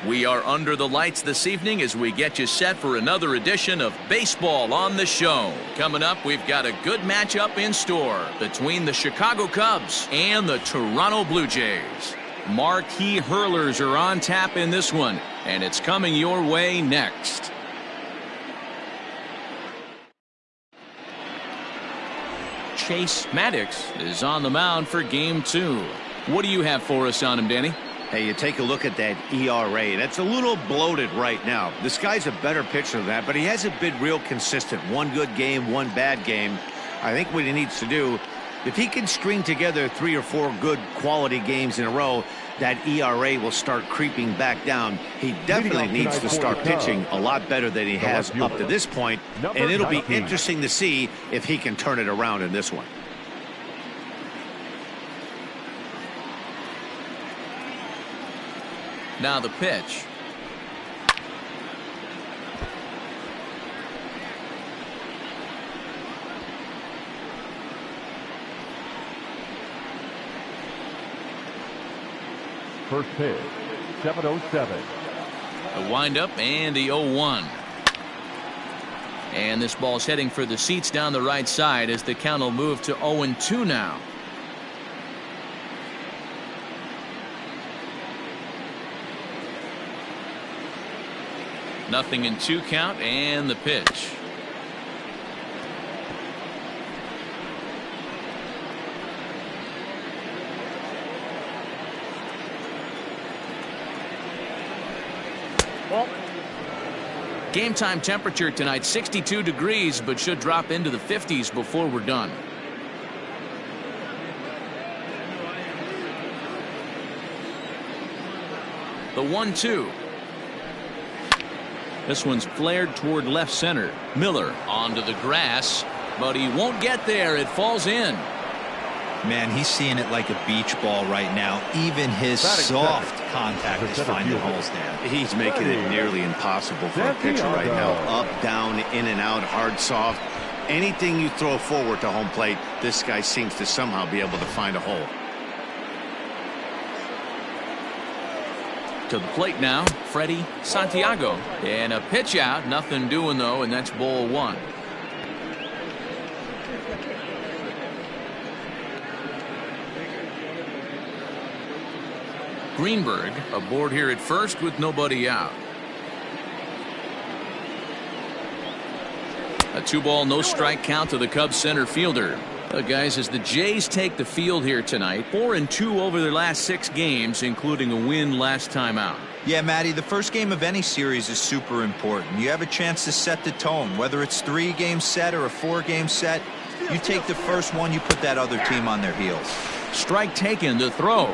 We are under the lights this evening as we get you set for another edition of Baseball on the Show. Coming up, we've got a good matchup in store between the Chicago Cubs and the Toronto Blue Jays. Marquee hurlers are on tap in this one, and it's coming your way next. Chase Maddox is on the mound for game 2. What do you have for us on him, Danny? Hey, you take a look at that ERA. That's a little bloated right now. This guy's a better pitcher than that, but he hasn't been real consistent. One good game, one bad game. I think what he needs to do, if he can string together 3 or 4 good quality games in a row, that ERA will start creeping back down. He definitely needs to start pitching a lot better than he has up to this point, and it'll be interesting to see if he can turn it around in this one. Now the pitch. First pitch, 7:07. The windup and the 0-1. And this ball's heading for the seats down the right side as the count will move to 0-2 now. Nothing in 2 count and the pitch. Game time temperature tonight 62 degrees, but should drop into the 50s before we're done. The 1-2. This one's flared toward left center. Miller onto the grass, but he won't get there. It falls in. Man, he's seeing it like a beach ball right now. Even his soft contact is finding holes now. He's making it nearly impossible for a pitcher right now. Up, down, in and out, hard, soft. Anything you throw forward to home plate, this guy seems to somehow be able to find a hole. To the plate now, Freddie Santiago. And a pitch out. Nothing doing, though, and that's ball 1. Greenberg aboard here at first with nobody out. A 2-ball, no strike count to the Cubs center fielder. Guys, as the Jays take the field here tonight, 4-2 over their last 6 games, including a win last time out. Yeah, Matty, the first game of any series is super important. You have a chance to set the tone, whether it's 3-game set or a 4-game set. You take the first one, you put that other team on their heels. Strike taken. The throw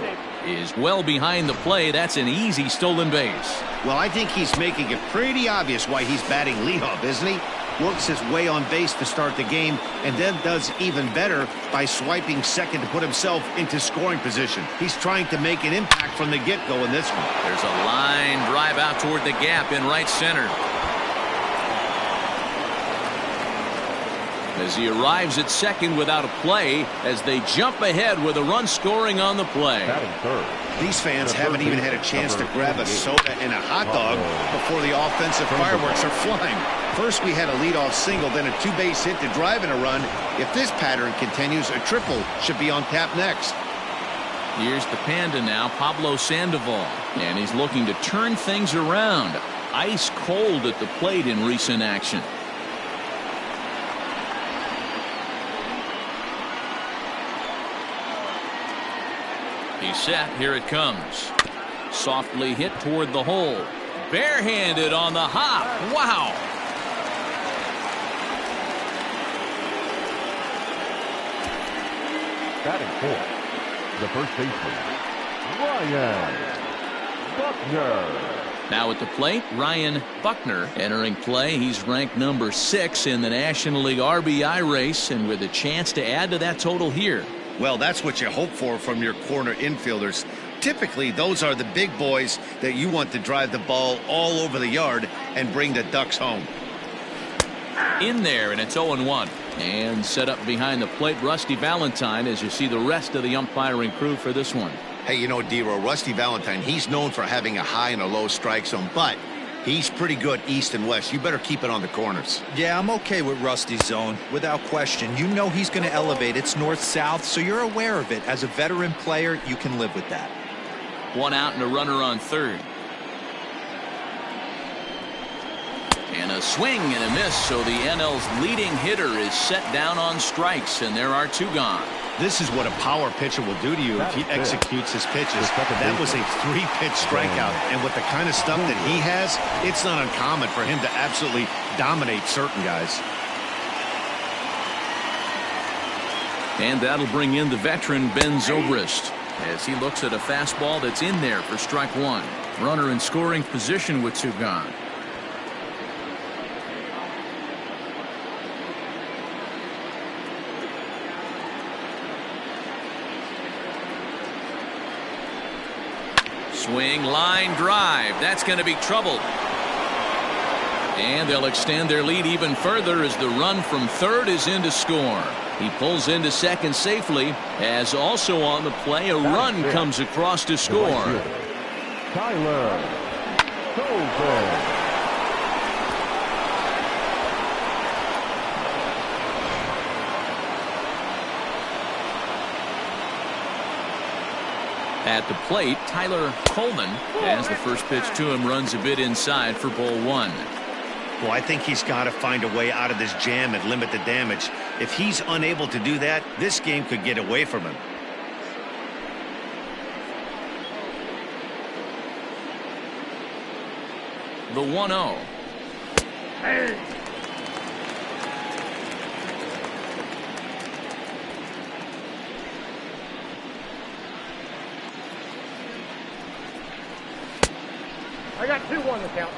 is well behind the play. That's an easy stolen base. Well, I think he's making it pretty obvious why he's batting leadoff, isn't he? Works his way on base to start the game and then does even better by swiping second to put himself into scoring position. He's trying to make an impact from the get-go in this one. There's a line drive out toward the gap in right center. As he arrives at second without a play, as they jump ahead with a run scoring on the play. These fans haven't even had a chance to grab a soda and a hot dog before the offensive fireworks are flying. First we had a leadoff single, then a 2-base hit to drive in a run. If this pattern continues, a triple should be on tap next. Here's the Panda now, Pablo Sandoval, and he's looking to turn things around. Ice cold at the plate in recent action. He's set. Here it comes. Softly hit toward the hole. Barehanded on the hop. Wow. Batting fourth, the first baseman, Ryan Buckner. Now at the plate, Ryan Buckner entering play. He's ranked number 6 in the National League RBI race, and with a chance to add to that total here. Well, that's what you hope for from your corner infielders. Typically, those are the big boys that you want to drive the ball all over the yard and bring the Ducks home. In there, and it's 0-1. And set up behind the plate, Rusty Valentine, as you see the rest of the umpiring crew for this one. Hey, you know, D-Row, Rusty Valentine, he's known for having a high and a low strike zone, but he's pretty good east and west. You better keep it on the corners. Yeah, I'm okay with Rusty's zone, without question. You know he's going to elevate. It's north-south, so you're aware of it. As a veteran player, you can live with that. One out and a runner on third. And a swing and a miss, so the NL's leading hitter is set down on strikes, and there are 2 gone. This is what a power pitcher will do to you if he executes his pitches. That was a 3-pitch strikeout, and with the kind of stuff that he has, it's not uncommon for him to absolutely dominate certain guys. And that'll bring in the veteran Ben Zobrist as he looks at a fastball that's in there for strike 1. Runner in scoring position with 2 gone. Swing, line drive. That's going to be trouble. And they'll extend their lead even further as the run from third is in to score. He pulls into second safely, as also on the play a run comes across to score. Tyler Goldberg. At the plate, Tyler Coleman, as the first pitch to him runs a bit inside for ball 1. Well, I think he's got to find a way out of this jam and limit the damage. If he's unable to do that, this game could get away from him. The 1-0. Hey. I got 2-1 to count.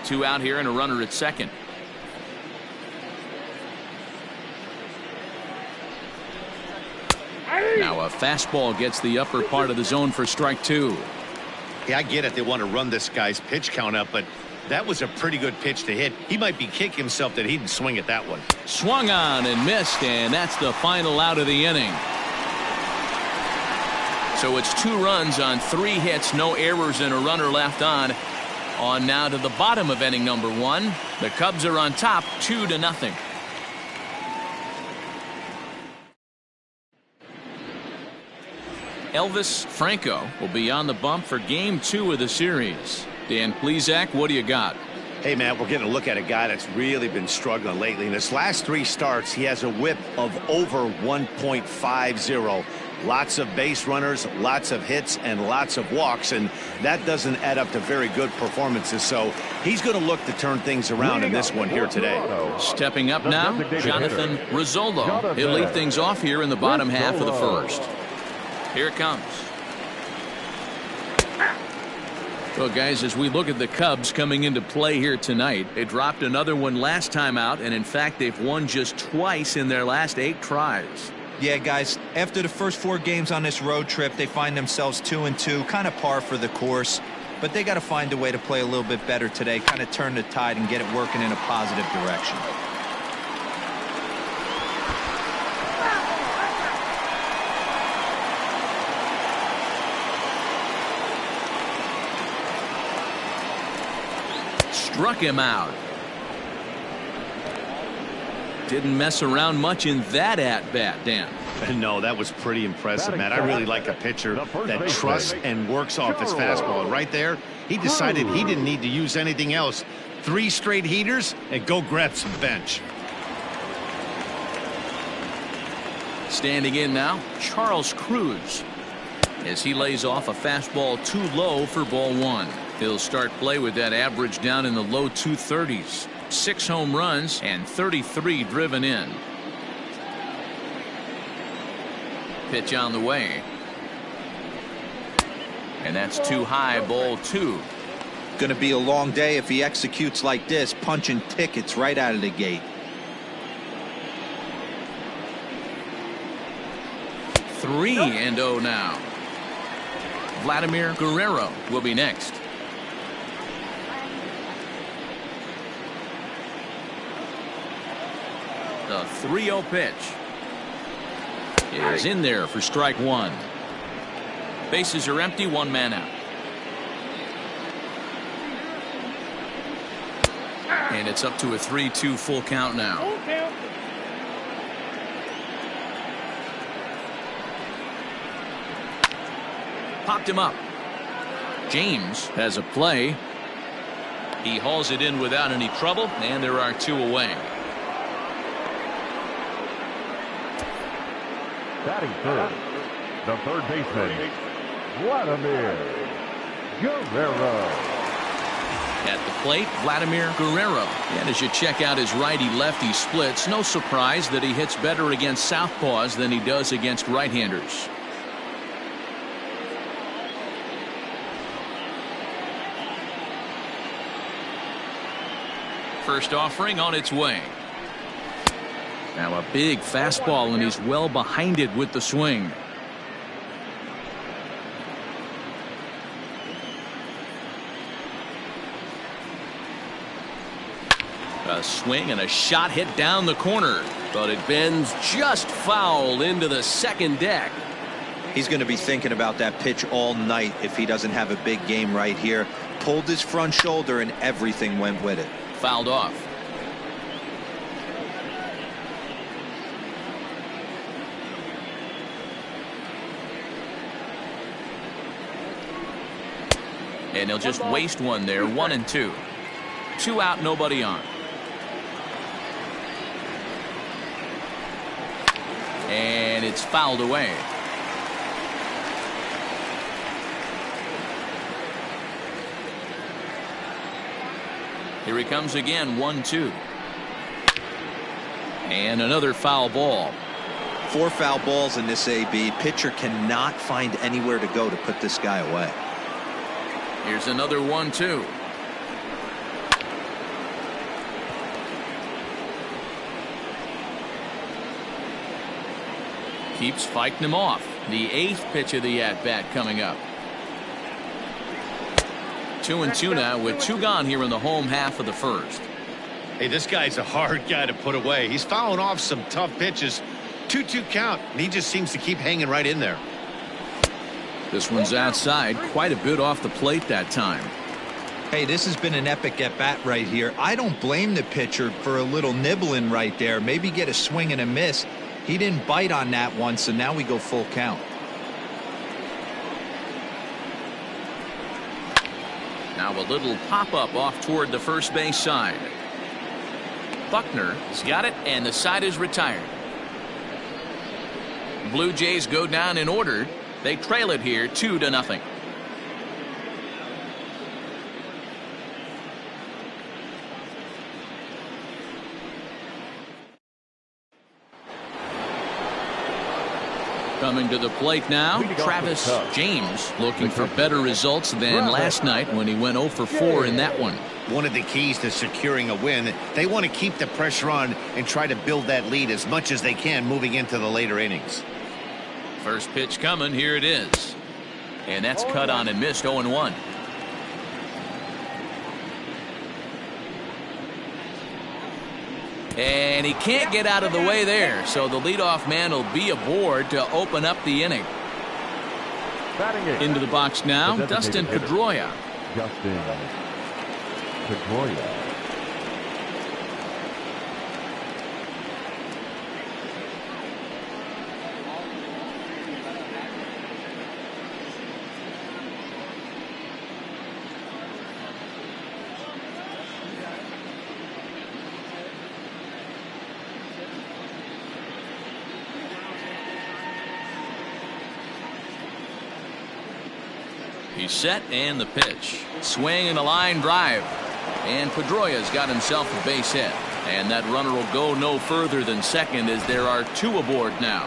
Two out here and a runner at second. Now a fastball gets the upper part of the zone for strike 2. Yeah, I get it. They want to run this guy's pitch count up, but that was a pretty good pitch to hit. He might be kicking himself that he didn't swing at that one. Swung on and missed, and that's the final out of the inning. So it's 2 runs on 3 hits, no errors, and a runner left on. On now to the bottom of inning number 1. The Cubs are on top 2-0. Elvis Franco will be on the bump for game 2 of the series. Dan Plesac, what do you got? Hey, Matt, we're getting a look at a guy that's really been struggling lately. In his last 3 starts, he has a whip of over 1.50. Lots of base runners, lots of hits, and lots of walks, and that doesn't add up to very good performances. So he's going to look to turn things around in this one here today. Stepping up now, Jonathan Rizzolo. He'll lead things off here in the bottom half of the first. Here it comes. Well, guys, as we look at the Cubs coming into play here tonight, they dropped another one last time out, and in fact, they've won just twice in their last 8 tries. Yeah, guys, after the first 4 games on this road trip, they find themselves 2-2, kind of par for the course. But they got to find a way to play a little bit better today, kind of turn the tide and get it working in a positive direction. Struck him out. Didn't mess around much in that at-bat, Dan. No, that was pretty impressive, Matt. I really like a pitcher that trusts and works off his fastball. And right there, he decided he didn't need to use anything else. 3 straight heaters and go grab some bench. Standing in now, Charles Cruz, as he lays off a fastball too low for ball 1. He'll start play with that average down in the low 230s. 6 home runs and 33 driven in. Pitch on the way. And that's too high, ball 2. Going to be a long day if he executes like this, punching tickets right out of the gate. 3-0 now. Vladimir Guerrero will be next. The 3-0 pitch is in there for strike one. Bases are empty, one man out. And it's up to a 3-2 full count now. Popped him up. James has a play. He hauls it in without any trouble, and there are two away. Batting third, the third baseman, Vladimir Guerrero. At the plate, Vladimir Guerrero. And as you check out his righty-lefty splits, no surprise that he hits better against southpaws than he does against right-handers. First offering on its way. Now a big fastball, and he's well behind it with the swing. A swing and a shot hit down the corner, but it bends just foul into the second deck. He's going to be thinking about that pitch all night if he doesn't have a big game right here. Pulled his front shoulder and everything went with it. Fouled off. And he'll just waste one there. 1-2. 2 out, nobody on. And it's fouled away. Here he comes again. 1-2. And another foul ball. 4 foul balls in this AB. Pitcher cannot find anywhere to go to put this guy away. Here's another 1-2. Keeps fighting him off. The 8th pitch of the at-bat coming up. 2-2 now with 2 gone here in the home half of the first. Hey, this guy's a hard guy to put away. He's fouling off some tough pitches. 2-2 count, and he just seems to keep hanging right in there. This one's outside, quite a bit off the plate that time. Hey, this has been an epic at-bat right here. I don't blame the pitcher for a little nibbling right there. Maybe get a swing and a miss. He didn't bite on that one, so now we go full count. Now a little pop-up off toward the first base side. Buckner's got it, and the side is retired. Blue Jays go down in order. They trail it here 2-0. Coming to the plate now, Travis James, looking for better results than last night when he went 0 for 4 in that one. One of the keys to securing a win, they want to keep the pressure on and try to build that lead as much as they can moving into the later innings. First pitch coming, here it is. And that's cut on and missed. 0-1. And he can't get out of the way there, so the leadoff man will be aboard to open up the inning. Into the box now, Dustin Pedroia. Dustin Pedroia. He's set, and the pitch. Swing and a line drive. And Pedroia's got himself a base hit. And that runner will go no further than second as there are 2 aboard now.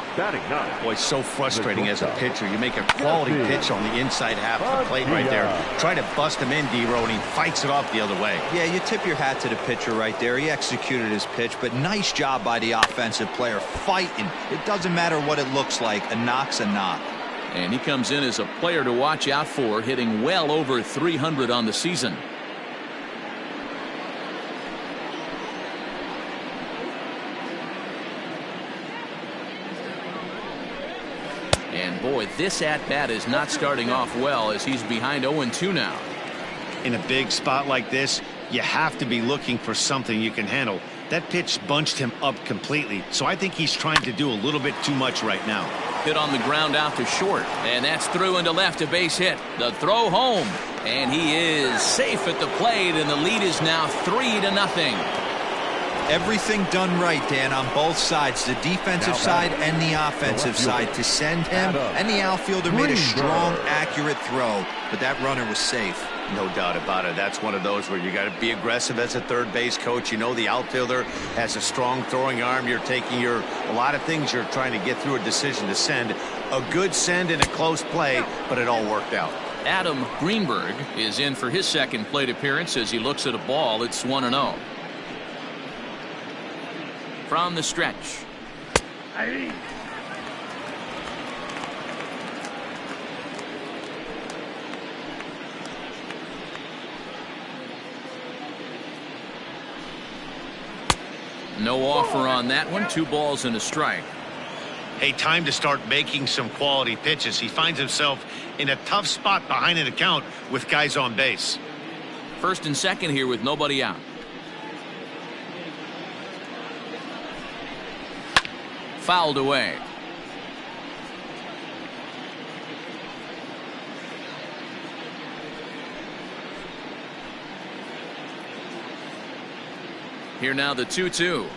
Boy, so frustrating as a pitcher. You make a quality pitch on the inside half of the plate right there. Try to bust him in, D-Row, and he fights it off the other way. Yeah, you tip your hat to the pitcher right there. He executed his pitch, but nice job by the offensive player fighting. It doesn't matter what it looks like. A knock's a knock. And he comes in as a player to watch out for, hitting well over 300 on the season. Boy, this at-bat is not starting off well as he's behind 0-2 now. In a big spot like this, you have to be looking for something you can handle. That pitch bunched him up completely, so I think he's trying to do a little bit too much right now. Hit on the ground out to short, and that's through into left, a base hit. The throw home, and he is safe at the plate, and the lead is now 3-0. Everything done right, Dan, on both sides, the defensive side and the offensive side, to send him, and the outfielder made a strong, accurate throw, but that runner was safe. No doubt about it. That's one of those where you got to be aggressive as a third base coach. You know the outfielder has a strong throwing arm. You're taking a lot of things you're trying to get through a decision to send. A good send in a close play, but it all worked out. Adam Greenberg is in for his second plate appearance as he looks at a ball. It's 1-0. From the stretch. No offer on that one. 2 balls and a strike. Hey, time to start making some quality pitches. He finds himself in a tough spot behind an account with guys on base. First and second here with nobody out. Fouled away. Here now the 2-2.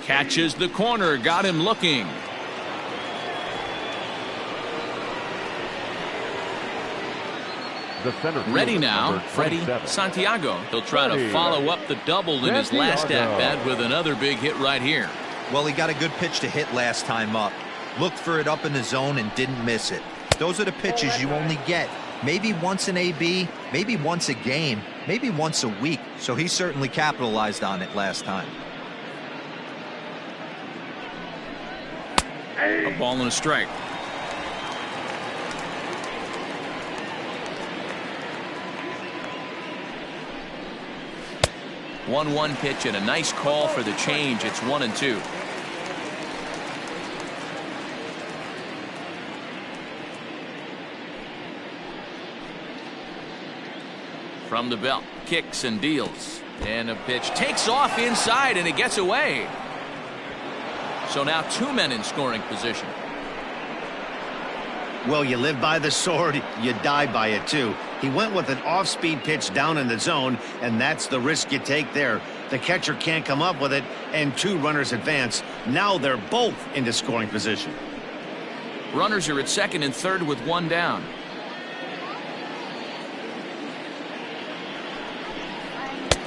Catches the corner. Got him looking. The center Ready now, number Freddie 27. Santiago. He'll try to follow up the double in his last at-bat with another big hit right here. Well, he got a good pitch to hit last time up. Looked for it up in the zone and didn't miss it. Those are the pitches you only get maybe once an AB, maybe once a game, maybe once a week. So he certainly capitalized on it last time. A ball and a strike. One pitch and a nice call for the change. It's 1-2. From the belt, kicks and deals, and a pitch takes off inside and it gets away. So now 2 men in scoring position. Well, you live by the sword, you die by it too. He went with an off-speed pitch down in the zone, and that's the risk you take there. The catcher can't come up with it, and 2 runners advance. Now they're both into scoring position. Runners are at second and third with 1 down.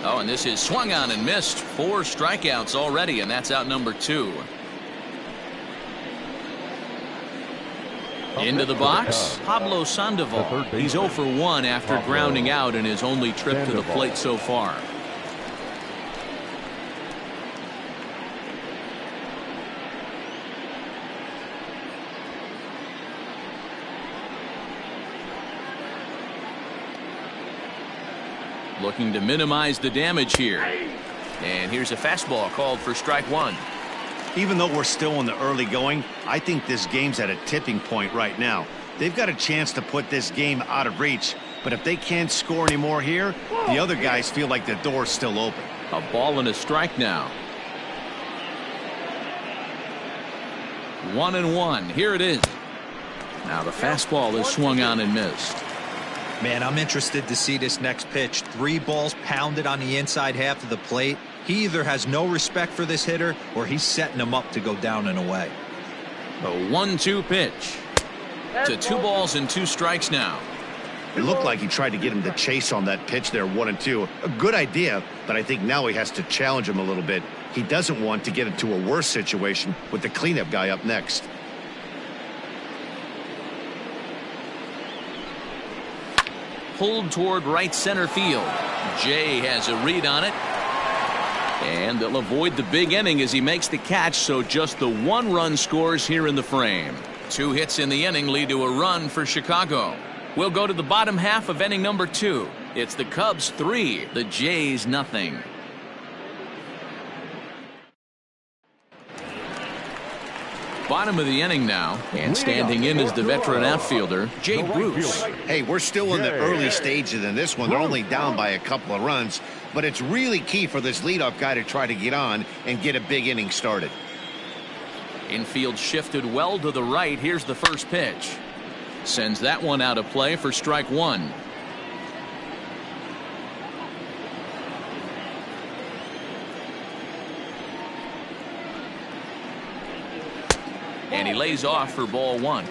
Oh, and this is swung on and missed. 4 strikeouts already, and that's out number 2. Into the box, Pablo Sandoval. He's 0 for 1 after grounding out in his only trip to the plate so far. Looking to minimize the damage here. And here's a fastball called for strike 1. Even though we're still in the early going, I think this game's at a tipping point right now. They've got a chance to put this game out of reach, but if they can't score anymore here, the other guys feel like the door's still open. A ball and a strike now. 1-1. Here it is. Now the fastball is swung on and missed. Man, I'm interested to see this next pitch. 3 balls pounded on the inside half of the plate. He either has no respect for this hitter or he's setting him up to go down and away. The 1-2 pitch. To 2 balls and 2 strikes now. It looked like he tried to get him to chase on that pitch there, 1-2. A good idea, but I think now he has to challenge him a little bit. He doesn't want to get into a worse situation with the cleanup guy up next. Pulled toward right center field. Jay has a read on it. And they'll avoid the big inning as he makes the catch, so just the 1 run scores here in the frame. 2 hits in the inning lead to a run for Chicago. We'll go to the bottom half of inning number 2. It's the Cubs 3, the Jays nothing. Bottom of the inning now, and standing in is the veteran outfielder, Jay Bruce. Hey, we're still in the early stages in this one. They're only down by a couple of runs, but it's really key for this leadoff guy to try to get on and get a big inning started. Infield shifted well to the right. Here's the first pitch. Sends that one out of play for strike one. And he lays off for ball one.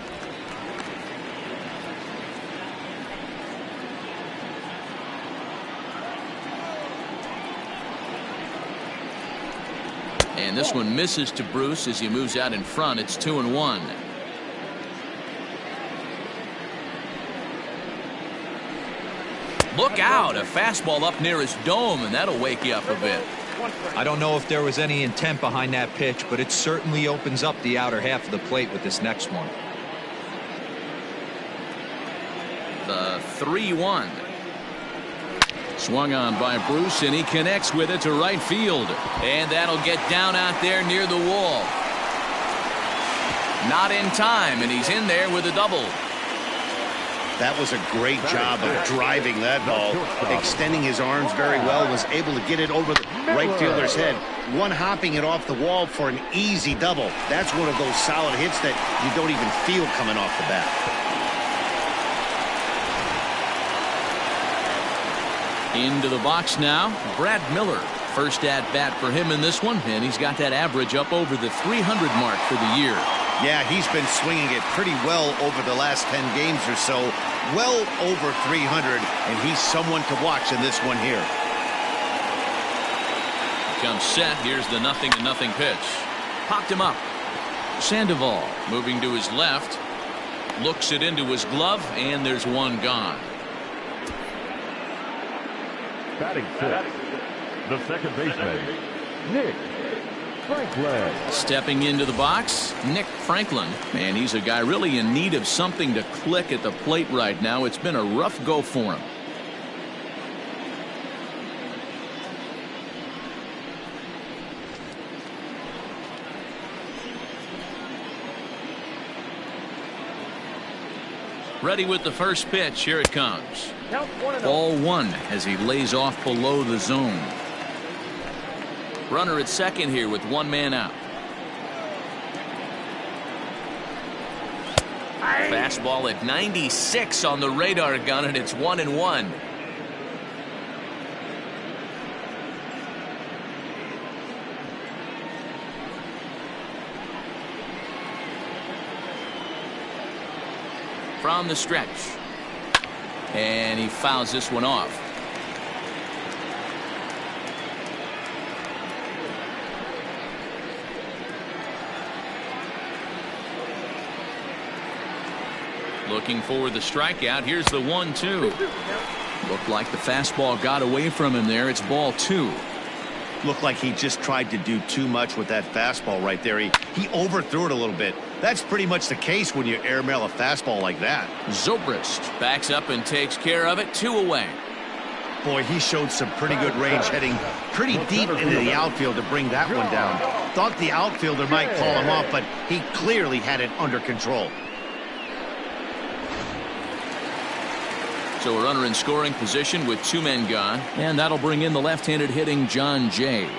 And this one misses to Bruce as he moves out in front. It's 2-1. Look out, a fastball up near his dome, and that'll wake you up a bit. I don't know if there was any intent behind that pitch, but it certainly opens up the outer half of the plate with this next one. The 3-1. Swung on by Bruce, and he connects with it to right field. And that'll get down out there near the wall. Not in time, and he's in there with a double. That was a great job of driving that ball, extending his arms very well, was able to get it over the right fielder's head, one hopping it off the wall for an easy double. That's one of those solid hits that you don't even feel coming off the bat. Into the box now, Brad Miller. First at bat for him in this one, and he's got that average up over the 300 mark for the year. Yeah, he's been swinging it pretty well over the last 10 games or so, well over 300, and he's someone to watch in this one here. Comes set. Here's the 0-0 pitch. Popped him up. Sandoval moving to his left, looks it into his glove, and there's one gone. Batting sixth, the second baseman, Nick Franklin. Stepping into the box, Nick Franklin, and he's a guy really in need of something to click at the plate right now. It's been a rough go for him. Ready with the first pitch. Here it comes. Ball one as he lays off below the zone. Runner at second here with one man out. Fastball at 96 on the radar gun, and it's 1-1. From the stretch. And he fouls this one off. Looking for the strikeout. Here's the 1-2. Looked like the fastball got away from him there. It's ball two. Looked like he just tried to do too much with that fastball right there. He overthrew it a little bit. That's pretty much the case when you airmail a fastball like that. Zobrist backs up and takes care of it. 2 away. Boy, he showed some pretty good range, heading pretty deep into the outfield to bring that one down. Thought the outfielder might call him off, but he clearly had it under control. So a runner in scoring position with 2 men gone, and that'll bring in the left-handed hitting John Jay.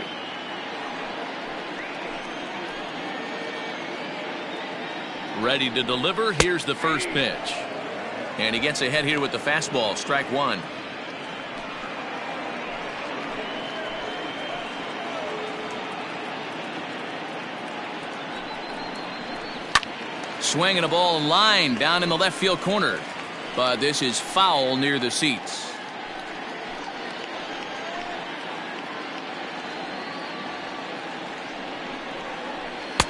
Ready to deliver. Here's the first pitch. And he gets ahead here with the fastball. Strike one. Swinging a ball line down in the left field corner. But this is foul near the seats.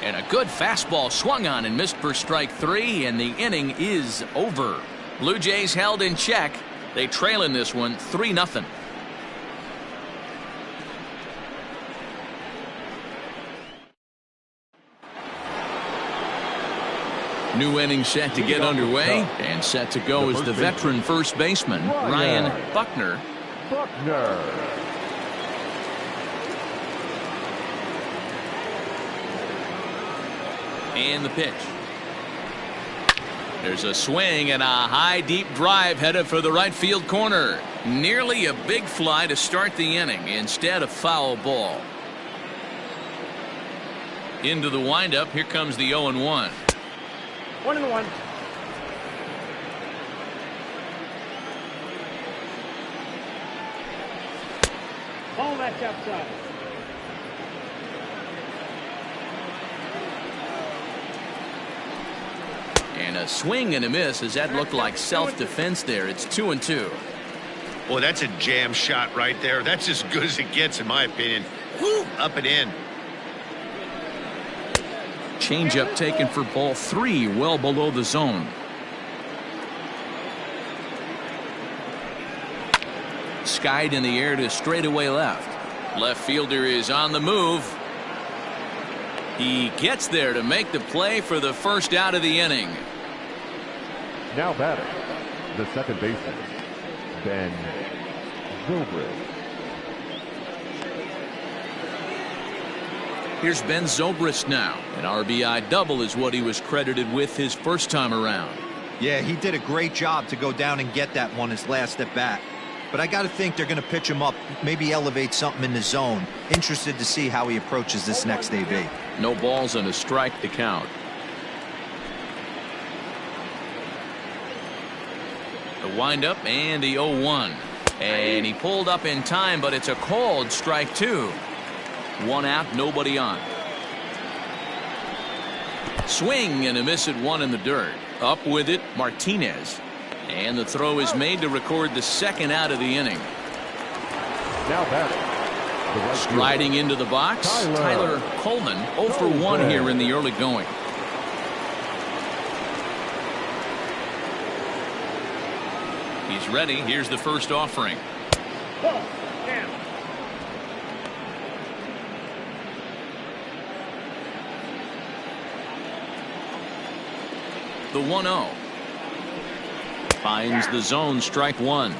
And a good fastball swung on and missed for strike 3, and the inning is over. Blue Jays held in check. They trail in this one 3-0. New inning set to get underway, and set to go is the veteran first baseman, Ryan Buckner. And the pitch. There's a swing and a high deep drive headed for the right field corner. Nearly a big fly to start the inning. Instead, a foul ball. Into the windup. Here comes the 0-1. 1-1. Ball, that's outside. And a swing and a miss as that looked like self-defense there. It's 2-2. Well, that's a jam shot right there. That's as good as it gets, in my opinion. Woo, up and in. Changeup taken for ball 3, well below the zone. Skied in the air to straightaway left. Left fielder is on the move. He gets there to make the play for the first out of the inning. Now batting, the second baseman, Ben Zobrist. Here's Ben Zobrist now. An RBI double is what he was credited with his first time around. Yeah, he did a great job to go down and get that one his last at bat. But I got to think they're going to pitch him up, maybe elevate something in the zone. Interested to see how he approaches this next AB. No balls and a strike to count. The windup and the 0-1. And he pulled up in time, but it's a called strike 2. 1 out, nobody on. Swing and a miss at 1 in the dirt. Up with it, Martinez. And the throw is made to record the second out of the inning. Now batting, the right Striding into the box, Tyler Coleman, 0 for 1 here in the early going. He's ready. Here's the first offering. Ball, down. The 1-0. Finds the zone, strike 1.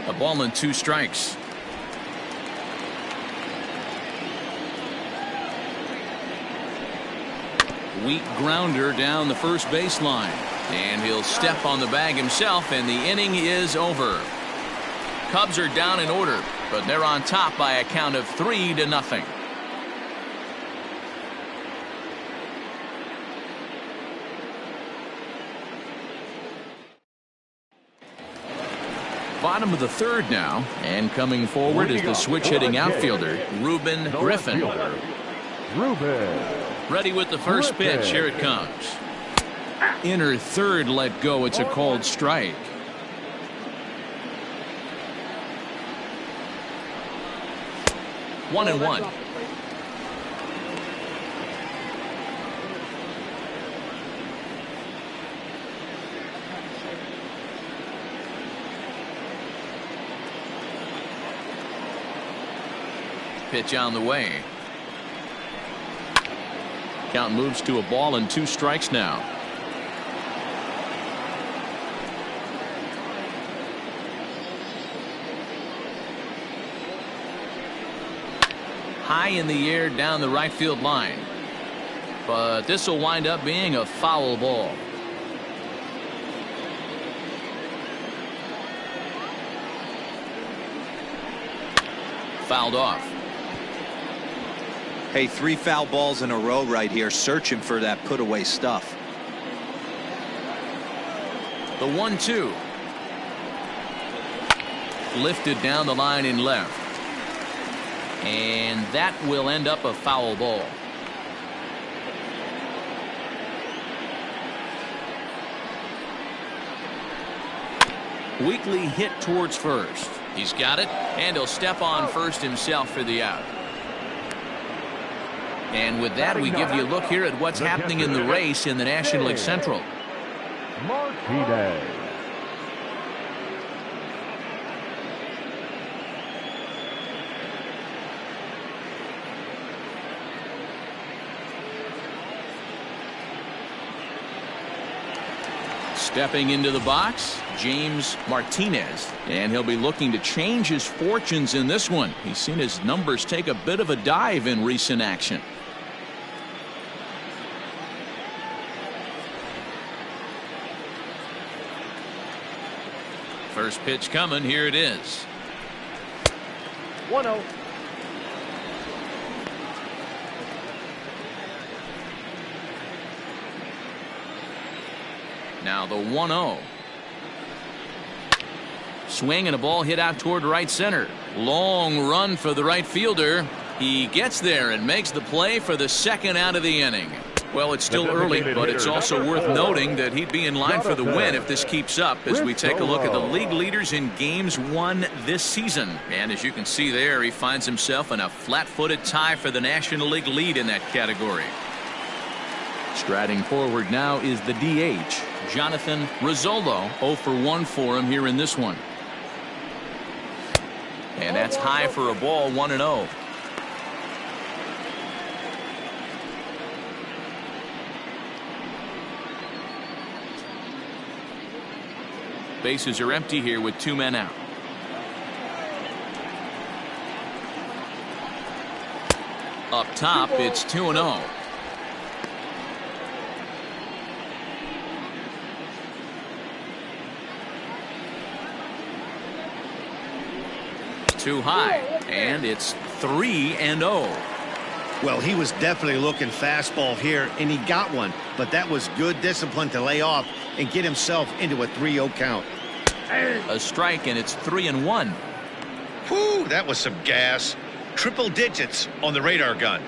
A ball and 2 strikes. Weak grounder down the first baseline. And he'll step on the bag himself, and the inning is over. Cubs are down in order, but they're on top by a count of 3-0. Bottom of the third now, and coming forward is the switch-hitting outfielder, Ruben Griffin. Ruben. Ready with the first pitch. Here it comes. Inner third let go. It's a called strike. One and one. Pitch on the way. Count moves to a ball and 2 strikes now. High in the air down the right field line. But this will wind up being a foul ball. Fouled off. Hey, 3 foul balls in a row right here, searching for that put-away stuff. The 1-2. Lifted down the line in left. And that will end up a foul ball. Weakly hit towards first. He's got it, and he'll step on first himself for the out. And with that, we give you a look here at what's happening in the race in the National League Central. Martinez. Stepping into the box, James Martinez, and he'll be looking to change his fortunes in this one. He's seen his numbers take a bit of a dive in recent action. First pitch coming. Here it is. 1-0. Now the 1-0. Swing and a ball hit out toward right center. Long run for the right fielder. He gets there and makes the play for the second out of the inning. Well, it's still early, but it's also worth noting that he'd be in line for the win if this keeps up as we take a look at the league leaders in games won this season. And as you can see there, he finds himself in a flat-footed tie for the National League lead in that category. Striding forward now is the DH, Jonathan Rizzolo. 0 for 1 for him here in this one. And that's high for a ball, 1-0. Bases are empty here with 2 men out. Up top, it's 2-0. Too high, and it's 3-0. Well, he was definitely looking fastball here, and he got one. But that was good discipline to lay off and get himself into a 3-0 count. A strike, and it's 3-1. Whew, that was some gas. Triple digits on the radar gun.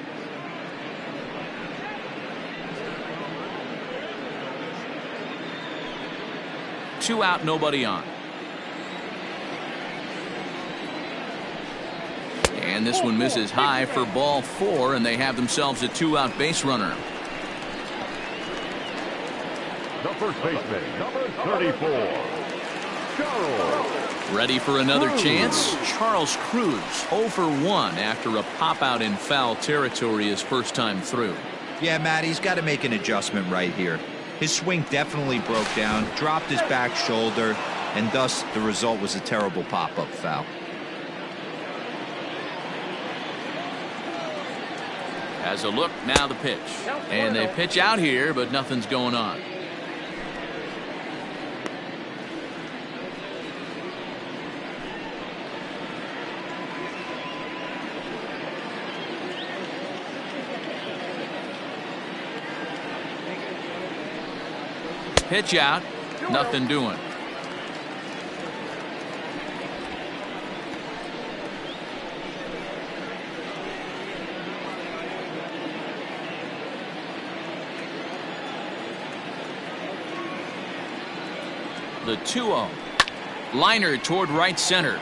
Two out, nobody on. And this one misses high for ball 4, and they have themselves a 2-out base runner. The first baseman, number 34, Charles. Ready for another chance? Charles Cruz, 0 for 1 after a pop-out in foul territory his first time through. Yeah, Matt, he's got to make an adjustment right here. His swing definitely broke down, dropped his back shoulder, and thus the result was a terrible pop-up foul. As a look, now the pitch. And they pitch out here, but nothing's going on. Pitch out, nothing doing. The 2-0. Liner toward right center.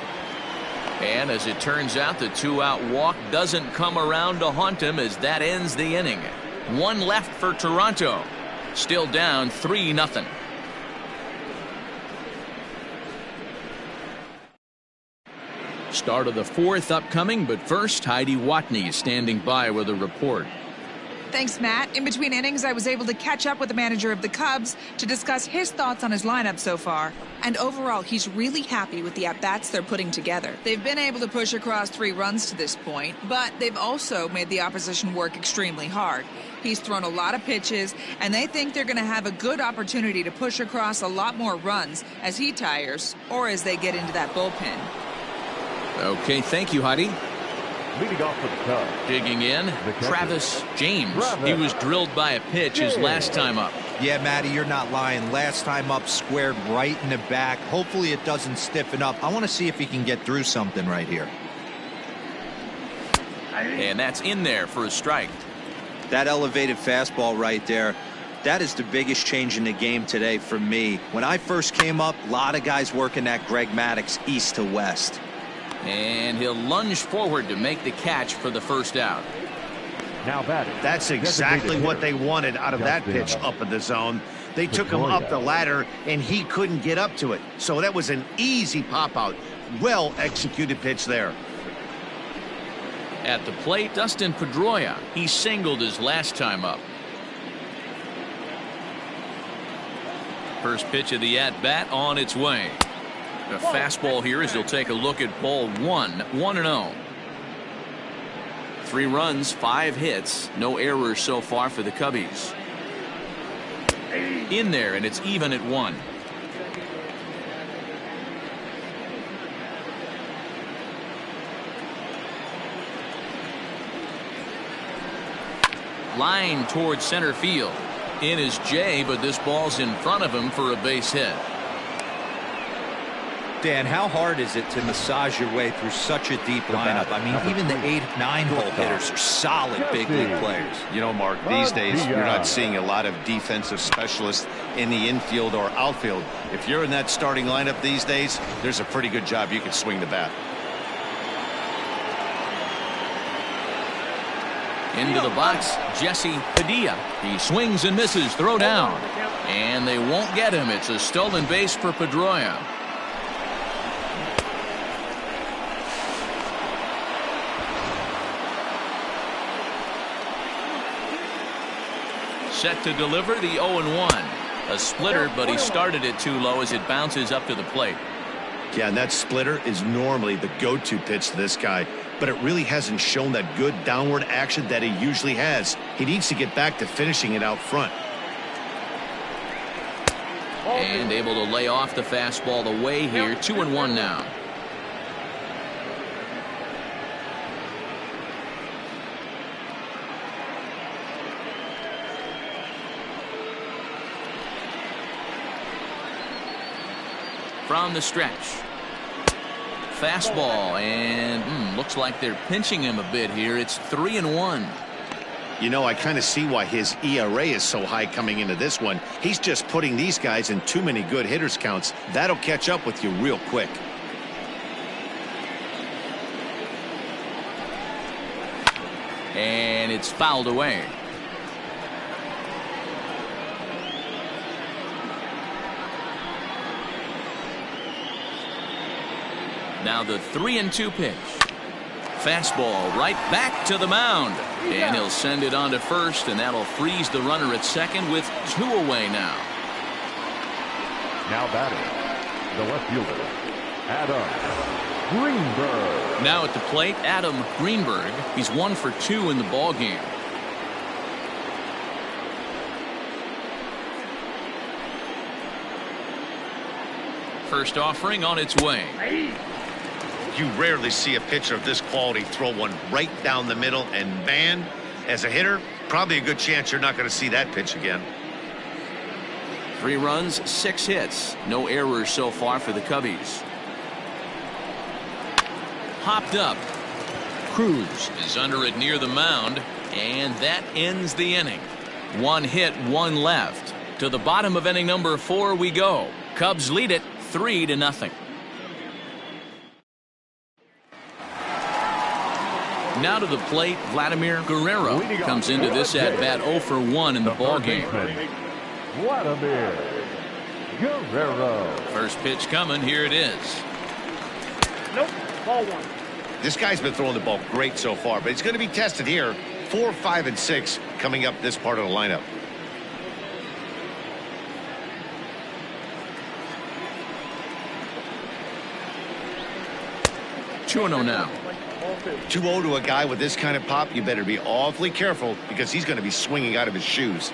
And as it turns out, the 2-out walk doesn't come around to haunt him as that ends the inning. 1 left for Toronto. Still down 3-0. Start of the 4th upcoming, but first, Heidi Watney is standing by with a report. Thanks, Matt. In between innings, I was able to catch up with the manager of the Cubs to discuss his thoughts on his lineup so far. And overall, he's really happy with the at-bats they're putting together. They've been able to push across 3 runs to this point, but they've also made the opposition work extremely hard. He's thrown a lot of pitches, and they think they're going to have a good opportunity to push across a lot more runs as he tires or as they get into that bullpen. Okay, thank you, Heidi. Leading off for the Cubs. Digging in, Travis James. He was drilled by a pitch his last time up. Yeah, Matty, you're not lying. Last time up, squared right in the back. Hopefully it doesn't stiffen up. I want to see if he can get through something right here. And that's in there for a strike. That elevated fastball right there, that is the biggest change in the game today for me. When I first came up, a lot of guys working that Greg Maddux east to west. And he'll lunge forward to make the catch for the first out. Now batting. That's exactly what they wanted out of that pitch up in the zone. They took him up the ladder, and he couldn't get up to it. So that was an easy pop-out. Well-executed pitch there. At the plate, Dustin Pedroia. He singled his last time up. First pitch of the at-bat on its way. The fastball here as he'll take a look at ball 1-0. 3 runs, 5 hits, no errors so far for the Cubbies. In there, and it's even at 1. Line towards center field. In is Jay, but this ball's in front of him for a base hit. Dan, how hard is it to massage your way through such a deep lineup? I mean, even the 8, 9-hole hitters are solid big league players. You know, Mark, these days you're not seeing a lot of defensive specialists in the infield or outfield. If you're in that starting lineup these days, there's a pretty good job you can swing the bat. Into the box, Jesse Padilla. He swings and misses, throw down. And they won't get him. It's a stolen base for Pedroia. Set to deliver the 0-1. A splitter, but he started it too low as it bounces up to the plate. Yeah, and that splitter is normally the go-to pitch to this guy, but it really hasn't shown that good downward action that he usually has. He needs to get back to finishing it out front. And able to lay off the fastball away here. 2-1 now. From the stretch. Fastball, and looks like they're pinching him a bit here. It's 3-1. You know, I kind of see why his ERA is so high coming into this one. He's just putting these guys in too many good hitters counts. That'll catch up with you real quick. And it's fouled away. Now the 3-2 pitch. Fastball right back to the mound. And he'll send it on to first, and that'll freeze the runner at second with 2 away now. Now batting, the left fielder, Adam Greenberg. Now at the plate, Adam Greenberg. He's 1 for 2 in the ball game. First offering on its way. You rarely see a pitcher of this quality throw one right down the middle, and man, as a hitter, probably a good chance you're not going to see that pitch again. 3 runs, 6 hits. No errors so far for the Cubbies. Hopped up. Cruz is under it near the mound, and that ends the inning. 1 hit, 1 left. To the bottom of inning number 4 we go. Cubs lead it 3-0. Now to the plate, Vladimir Guerrero comes into this at-bat 0 for 1 in the ball game. Vladimir Guerrero. First pitch coming. Here it is. Nope. Ball 1. This guy's been throwing the ball great so far, but he's going to be tested here. 4, 5, and 6 coming up this part of the lineup. Two 2-0 now. 2-0 to a guy with this kind of pop, you better be awfully careful because he's going to be swinging out of his shoes.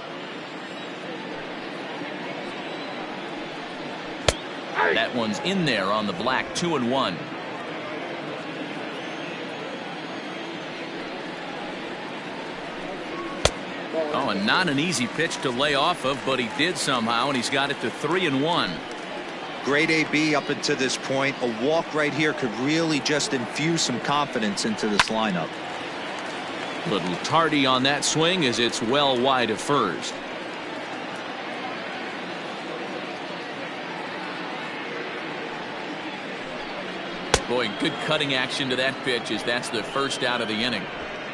That one's in there on the black. 2-1. Oh, and not an easy pitch to lay off of, but he did somehow, and he's got it to 3-1. Great AB up until this point. A walk right here could really just infuse some confidence into this lineup. Little tardy on that swing as it's well wide of first. Boy, good cutting action to that pitch as that's the first out of the inning.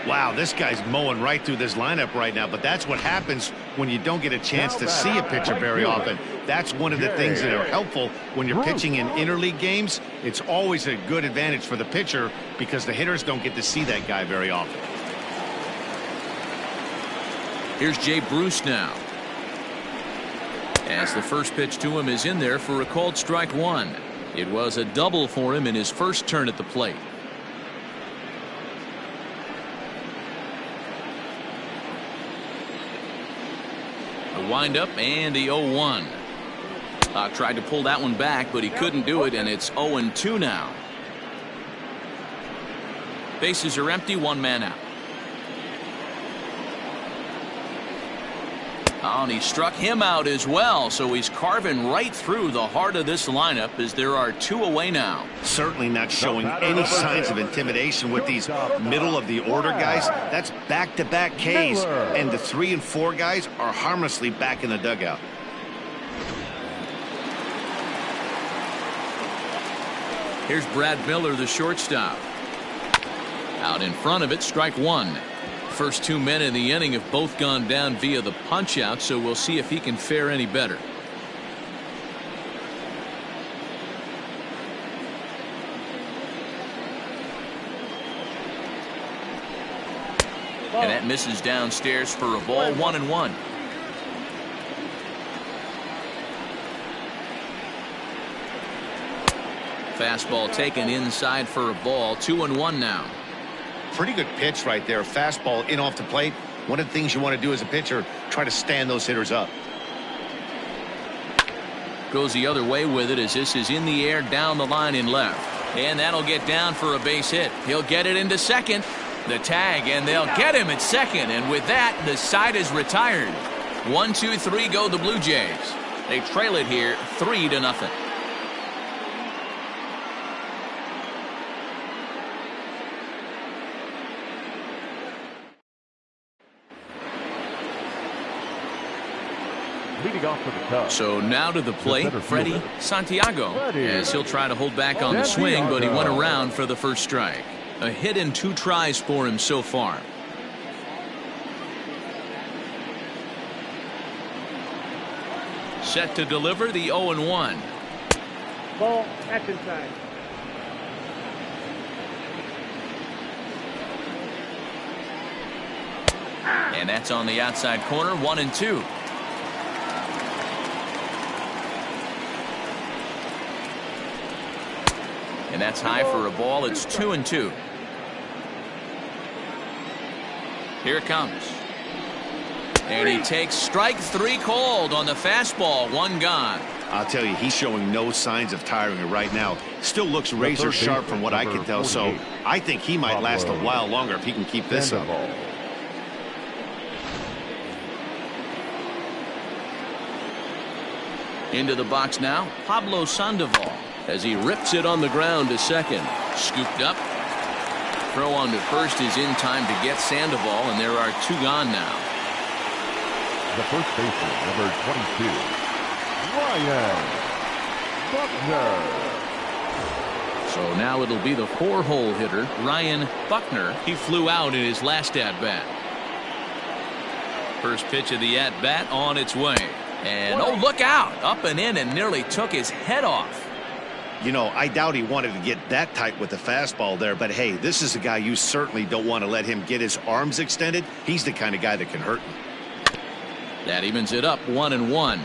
Wow, this guy's mowing right through this lineup right now, but that's what happens when you don't get a chance to see a pitcher very often. That's one of the things that are helpful when you're pitching in interleague games. It's always a good advantage for the pitcher because the hitters don't get to see that guy very often. Here's Jay Bruce now. As the first pitch to him is in there for a called strike one. It was a double for him in his first turn at the plate. The windup and the 0-1. Tried to pull that one back, but he couldn't do it, and it's 0-2 now. Bases are empty, one man out. Oh, and he struck him out as well, so he's carving right through the heart of this lineup as there are two away now. Certainly not showing any signs of intimidation with these middle of the order guys. That's back-to-back Ks, and the 3 and 4 guys are harmlessly back in the dugout. Here's Brad Miller, the shortstop. Out in front of it, strike one. First 2 men in the inning have both gone down via the punch out, so we'll see if he can fare any better. And that misses downstairs for a ball, 1-1. Fastball taken inside for a ball, 2-1 now. Pretty good pitch right there. Fastball in off the plate. One of the things you want to do as a pitcher, try to stand those hitters up. Goes the other way with it as this is in the air down the line in left. And that'll get down for a base hit. He'll get it into second. The tag, and they'll get him at second. And with that, the side is retired. 1, 2, 3 go the Blue Jays. They trail it here 3-0. Leading off for the Cubs. So now to the plate, Freddie Santiago, as he'll try to hold back on the swing, but he went around for the first strike. A hit in 2 tries for him so far. Set to deliver the 0-1. Ball, that's inside. And that's on the outside corner, 1-2. And that's high for a ball. It's 2-2. Here it comes. And he takes strike 3 called on the fastball. 1 gone. I'll tell you, he's showing no signs of tiring right now. Still looks razor sharp from what I can tell, so I think he might last a while longer if he can keep this up. Into the box now, Pablo Sandoval, as he rips it on the ground to second. Scooped up. Throw on to first is in time to get Sandoval, and there are 2 gone now. The first baseman, number 22, Ryan Buckner. So now it'll be the 4-hole hitter, Ryan Buckner. He flew out in his last at-bat. First pitch of the at-bat on its way. And, oh, look out. Up and in and nearly took his head off. You know, I doubt he wanted to get that tight with the fastball there, but hey, this is a guy you certainly don't want to let him get his arms extended. He's the kind of guy that can hurt him. That evens it up, 1-1.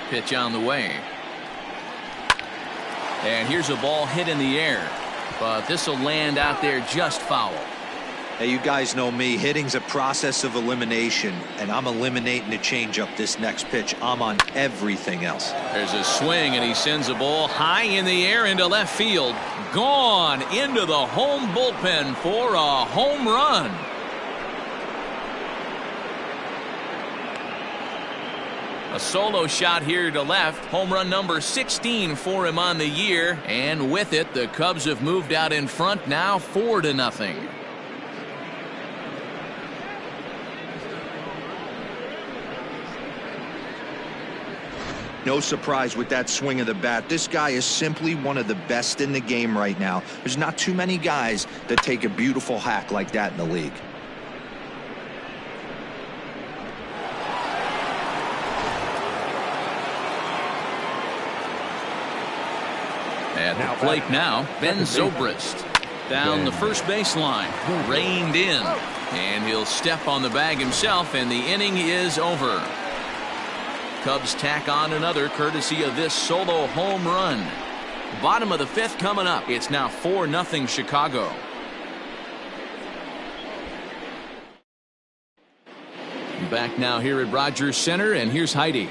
Pitch on the way. And here's a ball hit in the air, but this will land out there just foul. Hey, you guys know me. Hitting's a process of elimination, and I'm eliminating the changeup this next pitch. I'm on everything else. There's a swing, and he sends a ball high in the air into left field. Gone into the home bullpen for a home run. A solo shot here to left. Home run number 16 for him on the year. And with it, the Cubs have moved out in front now 4-0. No surprise with that swing of the bat. This guy is simply one of the best in the game right now. There's not too many guys that take a beautiful hack like that in the league. At the plate now, Ben Zobrist. Down the first baseline, reined in, and he'll step on the bag himself, and the inning is over. Cubs tack on another courtesy of this solo home run. Bottom of the fifth coming up. It's now 4-0 Chicago. Back now here at Rogers Center, and here's Heidi.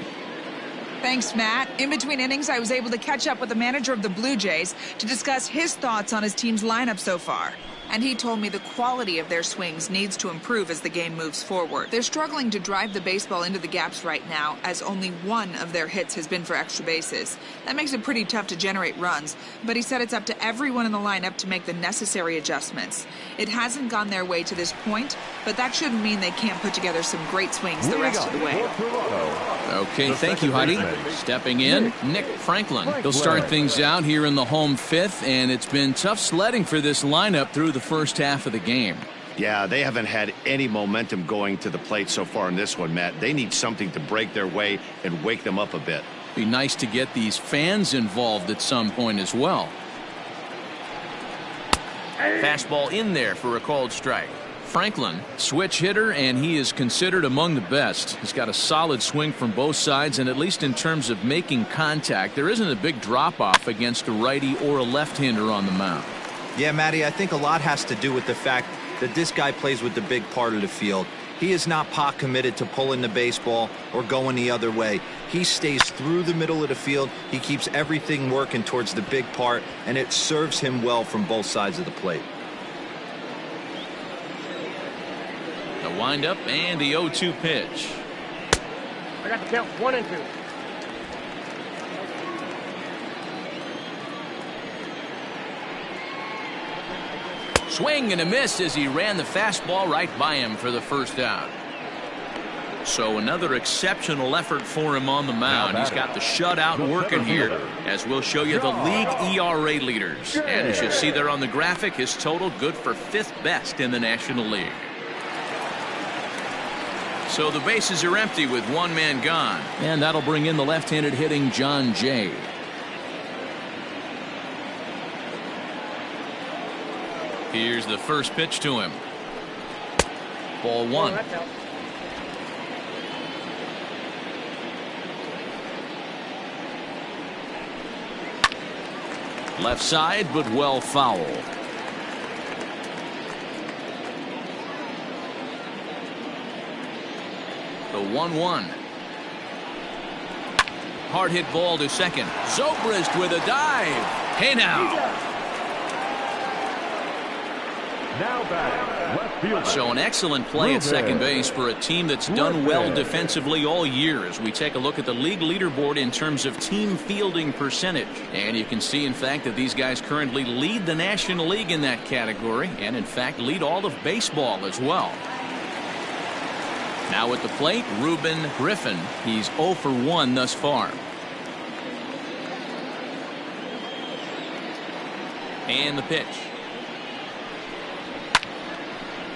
Thanks, Matt. In between innings, I was able to catch up with the manager of the Blue Jays to discuss his thoughts on his team's lineup so far. And he told me the quality of their swings needs to improve as the game moves forward. They're struggling to drive the baseball into the gaps right now, as only one of their hits has been for extra bases. That makes it pretty tough to generate runs, but he said it's up to everyone in the lineup to make the necessary adjustments. It hasn't gone their way to this point, but that shouldn't mean they can't put together some great swings the rest of the way. Okay, thank you, Heidi. Stepping in, Nick Franklin. He'll start things out here in the home fifth, and it's been tough sledding for this lineup through the first half of the game. Yeah, they haven't had any momentum going to the plate so far in this one, Matt. They need something to break their way and wake them up a bit. Be nice to get these fans involved at some point as well. Fastball in there for a called strike. Franklin, switch hitter, and he is considered among the best. He's got a solid swing from both sides, and at least in terms of making contact, there isn't a big drop-off against a righty or a left-hander on the mound. Yeah, Matty, I think a lot has to do with the fact that this guy plays with the big part of the field. He is not pot committed to pulling the baseball or going the other way. He stays through the middle of the field. He keeps everything working towards the big part, and it serves him well from both sides of the plate. The windup and the 0-2 pitch. I got the count 1 and 2. Swing and a miss as he ran the fastball right by him for the first out. So another exceptional effort for him on the mound. He's got the shutout working here, as we'll show you the league ERA leaders. And as you see there on the graphic, his total good for 5th best in the National League. So the bases are empty with one man gone. And that'll bring in the left-handed hitting John Jay. Here's the first pitch to him. Ball 1. Left side, but well foul. The 1-1. Hard hit ball to second. Zobrist with a dive. Hey now. Now batting, left fielder. So an excellent play at second base for a team that's done well defensively all year, as we take a look at the league leaderboard in terms of team fielding percentage. And you can see, in fact, that these guys currently lead the National League in that category, and in fact lead all of baseball as well. Now at the plate, Ruben Griffin. He's 0 for 1 thus far. And the pitch.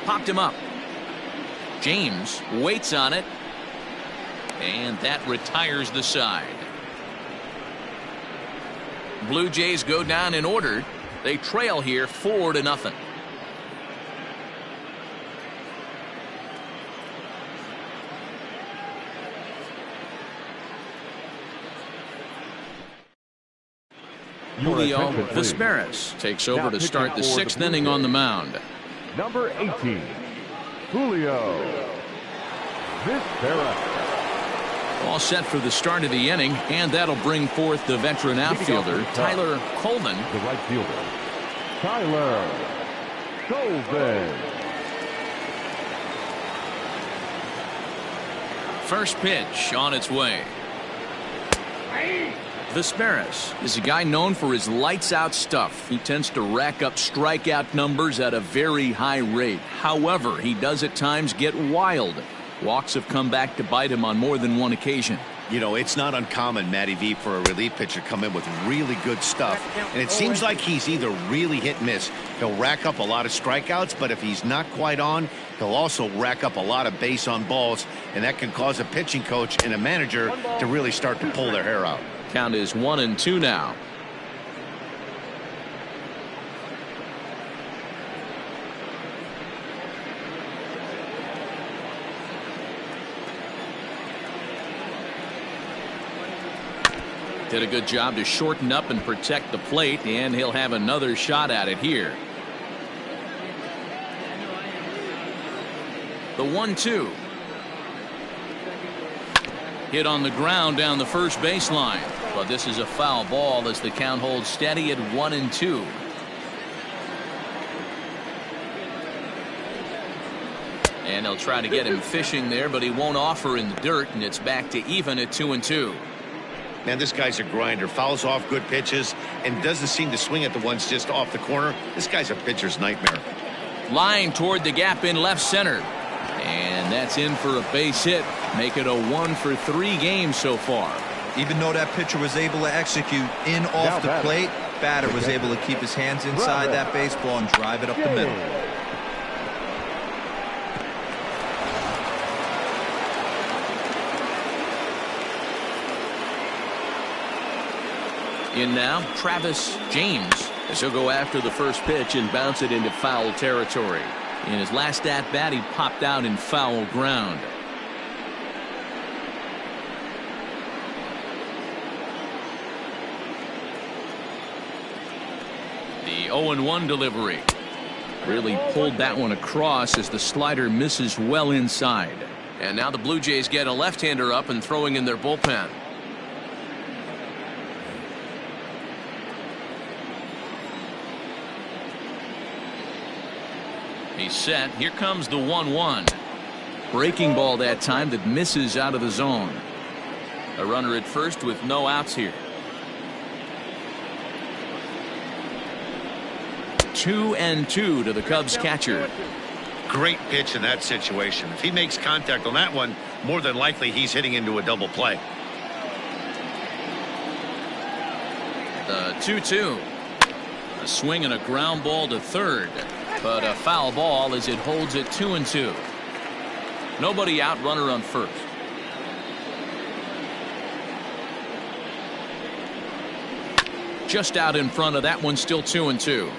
Popped him up. James waits on it, and that retires the side. Blue Jays go down in order. They trail here 4-0. Julio Vizquez takes over to start the 6th inning on the mound. Number 18, Julio Vizquez. All set for the start of the inning, and that'll bring forth the veteran outfielder, Tyler Colvin. The right fielder, Tyler Colvin. First pitch on its way. Vizquez is a guy known for his lights-out stuff. He tends to rack up strikeout numbers at a very high rate. However, he does at times get wild. Walks have come back to bite him on more than one occasion. You know, it's not uncommon, Matty V, for a relief pitcher to come in with really good stuff. And it seems like he's either really hit and miss. He'll rack up a lot of strikeouts, but if he's not quite on, he'll also rack up a lot of base on balls. And that can cause a pitching coach and a manager to really start to pull their hair out. Count is 1-2 now. Did a good job to shorten up and protect the plate, and he'll have another shot at it here. The 1-2. Hit on the ground down the first baseline, but this is a foul ball as the count holds steady at 1-2. And they'll try to get him fishing there, but he won't offer in the dirt, and it's back to even at 2-2. Man, this guy's a grinder. Fouls off good pitches and doesn't seem to swing at the ones just off the corner. This guy's a pitcher's nightmare. Line toward the gap in left center. And that's in for a base hit. Make it a 1-for-3 game so far. Even though that pitcher was able to execute in off the plate, batter was able to keep his hands inside that baseball and drive it up the middle. In now, Travis James, as he'll go after the first pitch and bounce it into foul territory. In his last at-bat, he popped out in foul ground. The 0-1 delivery. Really pulled that one across as the slider misses well inside. And now the Blue Jays get a left-hander up and throwing in their bullpen. He's set. Here comes the 1-1. Breaking ball that time that misses out of the zone. A runner at first with no outs here. 2-2 to the Cubs catcher. Great pitch in that situation. If he makes contact on that one, more than likely he's hitting into a double play. The 2-2. A swing and a ground ball to third. But a foul ball as it holds it 2-2. Nobody out, runner on first. Just out in front of that one, still 2-2.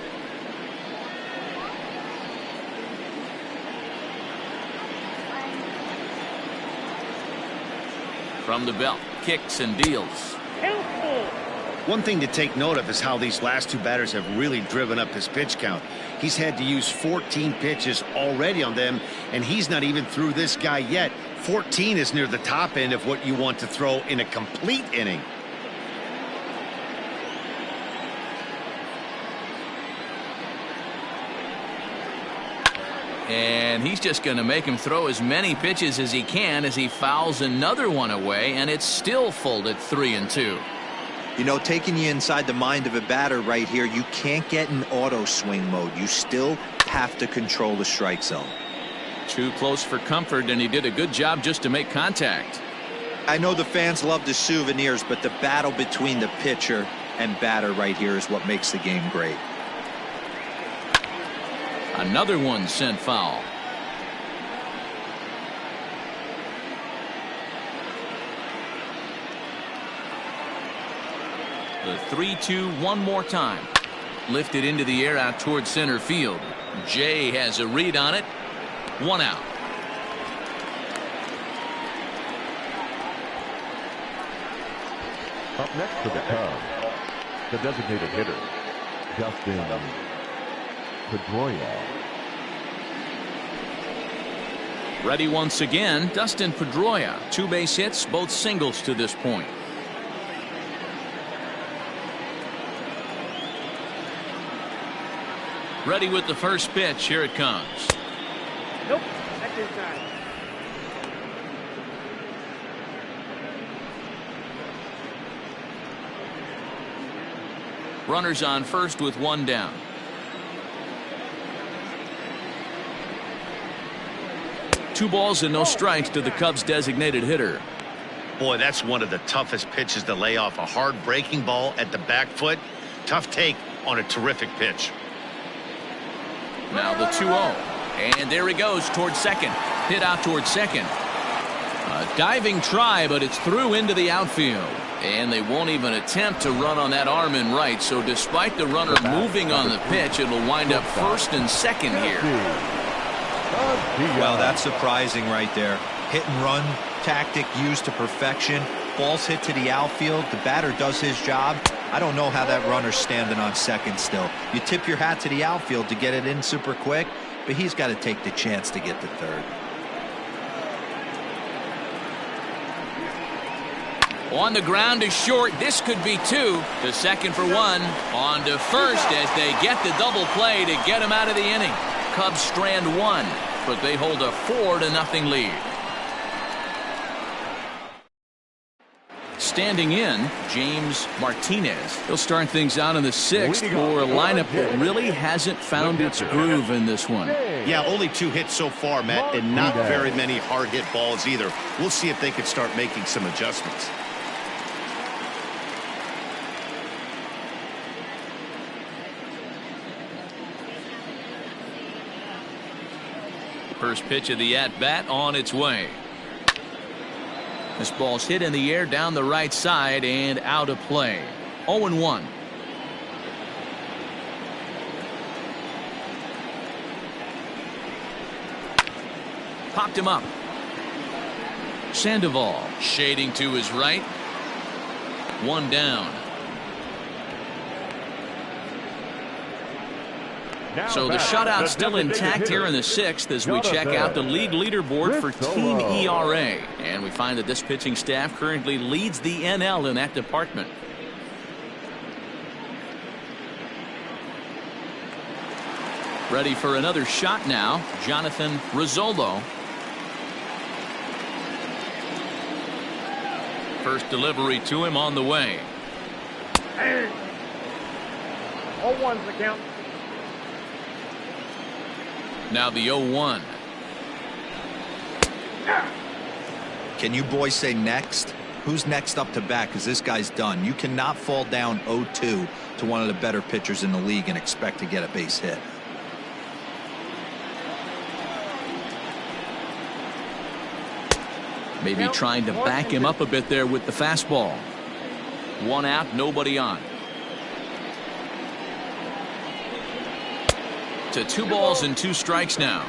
From the belt, kicks and deals. One thing to take note of is how these last two batters have really driven up his pitch count. He's had to use 14 pitches already on them, and he's not even through this guy yet. 14 is near the top end of what you want to throw in a complete inning. And he's just going to make him throw as many pitches as he can as he fouls another one away, and it's still full at 3-2. You know, taking you inside the mind of a batter right here, you can't get in auto swing mode. You still have to control the strike zone. Too close for comfort, and he did a good job just to make contact. I know the fans love the souvenirs, but the battle between the pitcher and batter right here is what makes the game great. Another one sent foul. The 3-2 one more time. Lifted into the air out towards center field. Jay has a read on it. One out. Up next for the Cubs, the designated hitter, Dustin Pedroia. Ready once again, Dustin Pedroia. 2 base hits, both singles to this point. Ready with the first pitch. Here it comes. Nope, that's inside. Runners on first with one down. Two balls and no strikes to the Cubs designated hitter. Boy, that's one of the toughest pitches to lay off. A hard breaking ball at the back foot. Tough take on a terrific pitch. Now the 2-0. And there he goes towards second. Hit out towards second. A diving try, but it's through into the outfield. And they won't even attempt to run on that arm in right. So despite the runner moving on the pitch, it'll wind up first and second here. Well, that's surprising right there. Hit and run tactic used to perfection. Ball's hit to the outfield. The batter does his job. I don't know how that runner's standing on second still. You tip your hat to the outfield to get it in super quick, but he's got to take the chance to get to third. On the ground to short. This could be two. To second for one. On to first as they get the double play to get him out of the inning. Cubs strand one, but they hold a 4-0 lead. Standing in, James Martinez. He'll start things out in the sixth for a lineup that really hasn't found its groove in this one. Yeah, only 2 hits so far, Matt, and not very many hard hit balls either. We'll see if they can start making some adjustments. First pitch of the at-bat on its way. This ball's hit in the air down the right side and out of play. 0-1. Popped him up. Sandoval shading to his right. One down. So the shutout's still intact here in the sixth as we check out the league leaderboard for team ERA. And we find that this pitching staff currently leads the NL in that department. Ready for another shot now, Jonathan Rizzolo. First delivery to him on the way. 0-1's the count. Now the 0-1. Can you boys say next? Who's next up to bat? Because this guy's done. You cannot fall down 0-2 to one of the better pitchers in the league and expect to get a base hit. Maybe trying to back him up a bit there with the fastball. One out, nobody on. To 2 balls and 2 strikes now.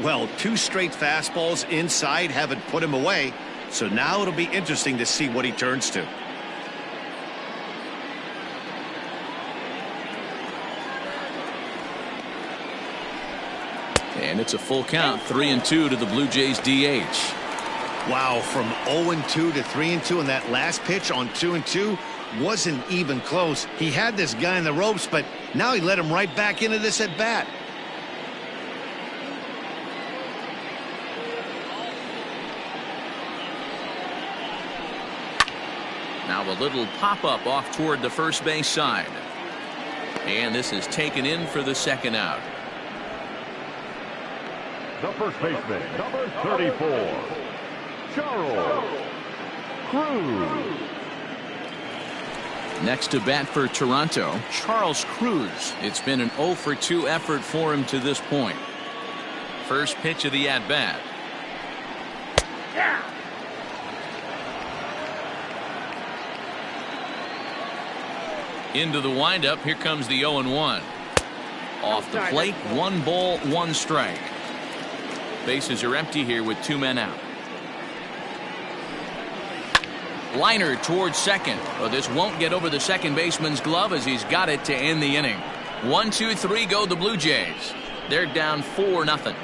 Well, 2 straight fastballs inside haven't put him away, so now it'll be interesting to see what he turns to. And it's a full count, 3-2 to the Blue Jays DH. Wow, from 0-2 to 3-2, and that last pitch on 2-2 wasn't even close. He had this guy in the ropes, but now he let him right back into this at bat. Now a little pop-up off toward the first base side. And this is taken in for the second out. The first baseman, number 34, Charles Cruz. Next to bat for Toronto, Charles Cruz. It's been an 0-for-2 effort for him to this point. First pitch of the at-bat. Into the windup. Here comes the 0-1. Off the plate, 1 ball, 1 strike. Bases are empty here with 2 men out. Liner towards second. Well, this won't get over the second baseman's glove as he's got it to end the inning. 1, 2, 3 go the Blue Jays. They're down 4-0.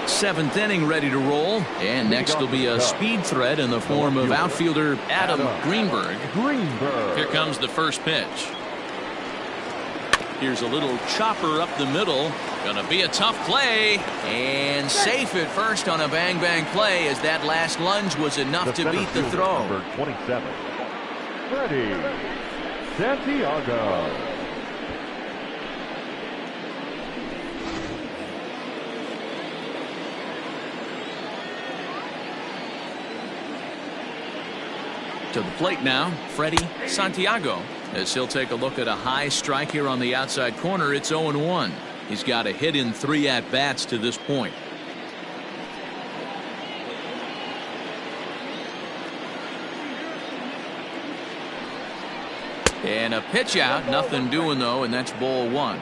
Seventh inning ready to roll, and next will be a speed threat in the form of outfielder Adam Greenberg. Here comes the first pitch. Here's a little chopper up the middle. Gonna be a tough play, and safe at first on a bang play as that last lunge was enough to beat the throw. Number 27, Freddie Santiago. To the plate now, Freddie Santiago, as he'll take a look at a high strike here on the outside corner. It's 0-1. He's got a hit in 3 at-bats to this point. And a pitch out, nothing doing though, and that's ball one.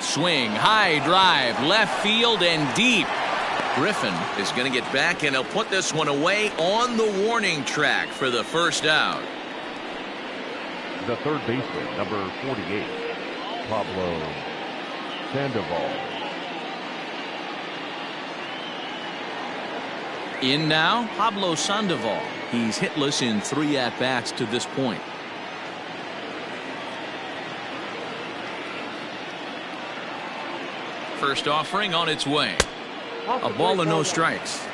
Swing, high drive, left field and deep. Griffin is going to get back, and he'll put this one away on the warning track for the first out. The third baseman, number 48, Pablo Sandoval. In now, Pablo Sandoval. He's hitless in 3 at-bats to this point. First offering on its way. A ball and no strikes.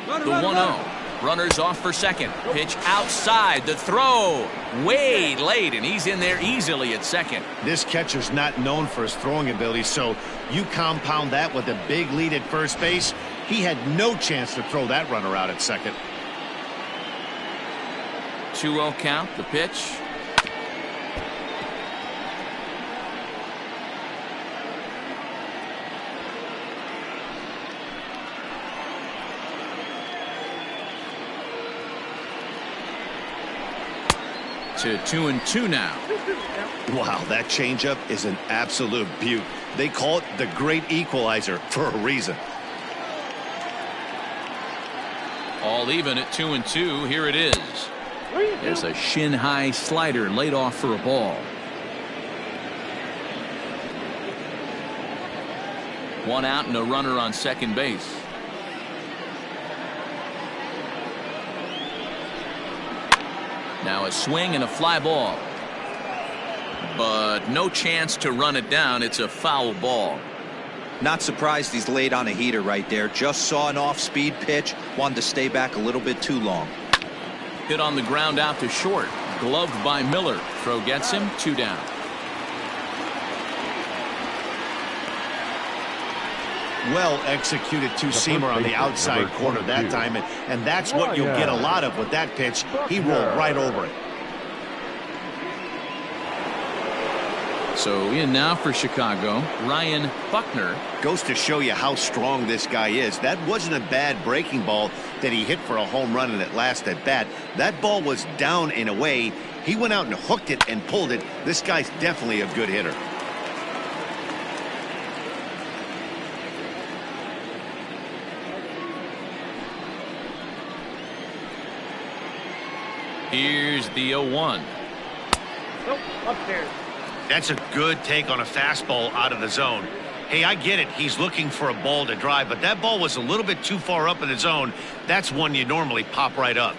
The 1-0. Runners off for second. Pitch outside. The throw way late, and he's in there easily at second. This catcher's not known for his throwing ability, so you compound that with a big lead at first base. He had no chance to throw that runner out at second. 2-0 count. The pitch. To 2-2 now. Wow, that changeup is an absolute beaut. They call it the great equalizer for a reason. All even at 2-2. Here it is. There's a shin-high slider laid off for a ball. 1 out and a runner on second base. Now a swing and a fly ball. But no chance to run it down. It's a foul ball. Not surprised he's laid on a heater right there. Just saw an off-speed pitch. Wanted to stay back a little bit too long. Hit on the ground out to short. Gloved by Miller. Throw gets him. 2 down. Well executed two-seamer on the outside corner that time, and that's what you'll get a lot of with that pitch. He rolled right over it. So in now for Chicago, Ryan Buckner. Goes to show you how strong this guy is. That wasn't a bad breaking ball that he hit for a home run in that last at bat. That ball was down and away. He went out and hooked it and pulled it. This guy's definitely a good hitter. Here's the 0-1. Nope, upstairs. That's a good take on a fastball out of the zone. Hey, I get it. He's looking for a ball to drive, but that ball was a little bit too far up in the zone. That's one you normally pop right up.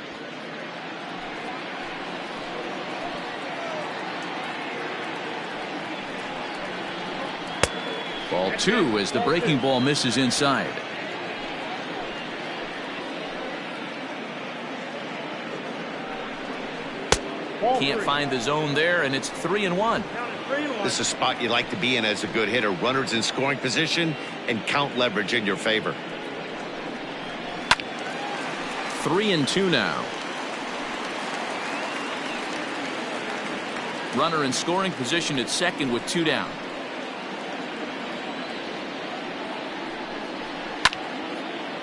Ball 2 as the breaking ball misses inside. Can't find the zone there, and it's 3-1. This is a spot you like to be in as a good hitter. Runners in scoring position and count leverage in your favor. 3-2 now. Runner in scoring position at second with 2 down.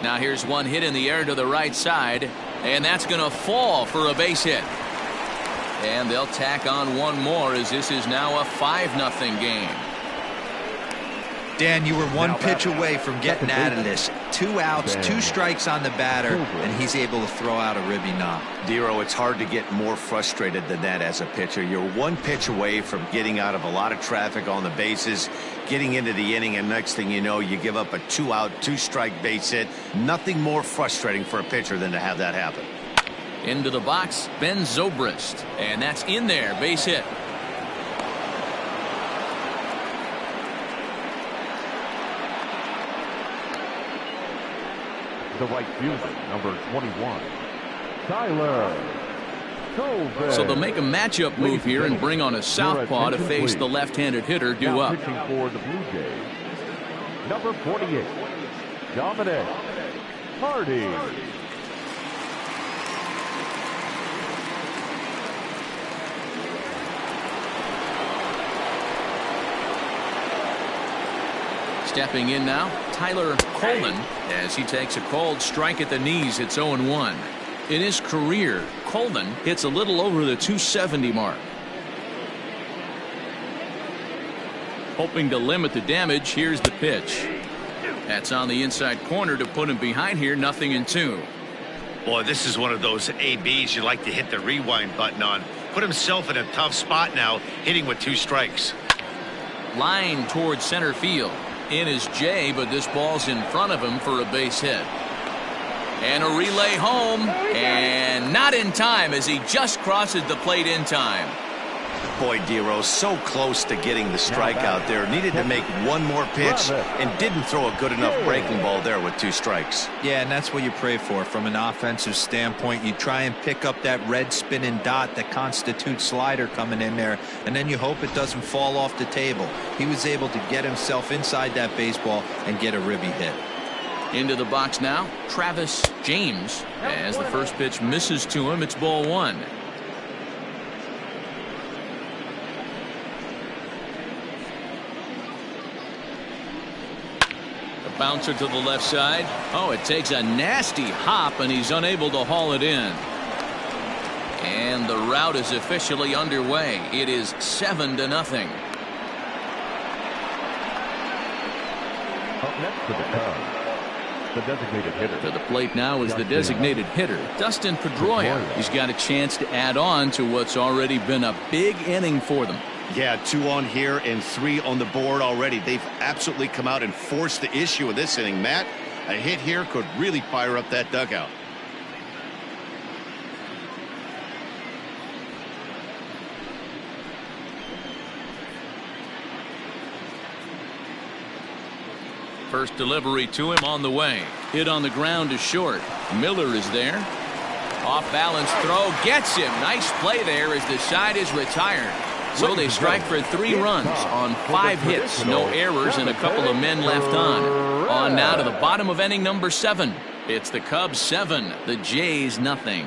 Now here's one hit in the air to the right side, and that's going to fall for a base hit. And they'll tack on one more as this is now a 5-0 game. Dan, you were one pitch away from getting out of this. 2 outs, 2 strikes on the batter, and he's able to throw out a ribby knock. Dero, it's hard to get more frustrated than that as a pitcher. You're 1 pitch away from getting out of a lot of traffic on the bases, getting into the inning, and next thing you know, you give up a 2-out, 2-strike base hit. Nothing more frustrating for a pitcher than to have that happen. Into the box, Ben Zobrist, and that's in there, base hit. The right fielder, number 21, Tyler So they'll make a matchup move here and bring on a southpaw to face the left-handed hitter due now up. pitching for the Blue Jays, number 48, Dominic Hardy. Stepping in now, Tyler Coleman, as he takes a called strike at the knees. It's 0-1. In his career, Coleman hits a little over the 270 mark. Hoping to limit the damage, here's the pitch. That's on the inside corner to put him behind here, 0-2. Boy, this is one of those ABs you like to hit the rewind button on. Put himself in a tough spot now, hitting with 2 strikes. Line towards center field. In is Jay, but this ball's in front of him for a base hit. And a relay home, and not in time as he just crosses the plate in time. Boy, Dero, so close to getting the strikeout there. Needed to make one more pitch and didn't throw a good enough breaking ball there with 2 strikes. Yeah, and that's what you pray for from an offensive standpoint. You try and pick up that red spinning dot that constitutes slider coming in there, and then you hope it doesn't fall off the table. He was able to get himself inside that baseball and get a ribby hit. Into the box now, Travis James. As the first pitch misses to him, it's ball 1. Bouncer to the left side. Oh, it takes a nasty hop, and he's unable to haul it in. And the rout is officially underway. It is 7-0. Up next to the Cubs, the designated hitter. To the plate now is the designated hitter, Dustin Pedroia. He's got a chance to add on to what's already been a big inning for them. Yeah, 2 on here and 3 on the board already. They've absolutely come out and forced the issue of this inning. Matt, a hit here could really fire up that dugout. First delivery to him on the way. Hit on the ground to short. Miller is there. Off balance throw gets him. Nice play there as the side is retired. So they strike for 3 runs on 5 hits, no errors, and a couple of men left on. On now to the bottom of inning number 7. It's the Cubs 7, the Jays nothing.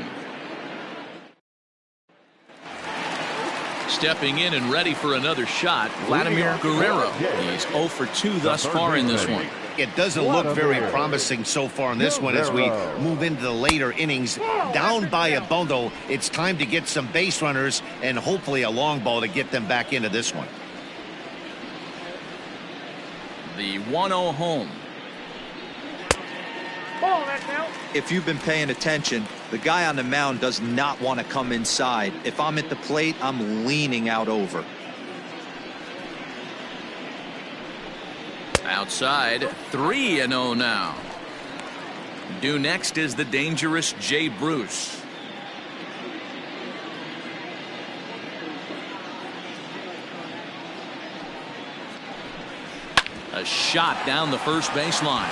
Stepping in and ready for another shot, Vladimir Guerrero. He's 0 for 2 thus far in this one. It doesn't look very promising so far in this one as we move into the later innings. Down by a bundle, it's time to get some base runners and hopefully a long ball to get them back into this one. The 1-0 home. If you've been paying attention, the guy on the mound does not want to come inside. If I'm at the plate, I'm leaning out over. Outside, 3-0 now. Due next is the dangerous Jay Bruce. A shot down the first baseline.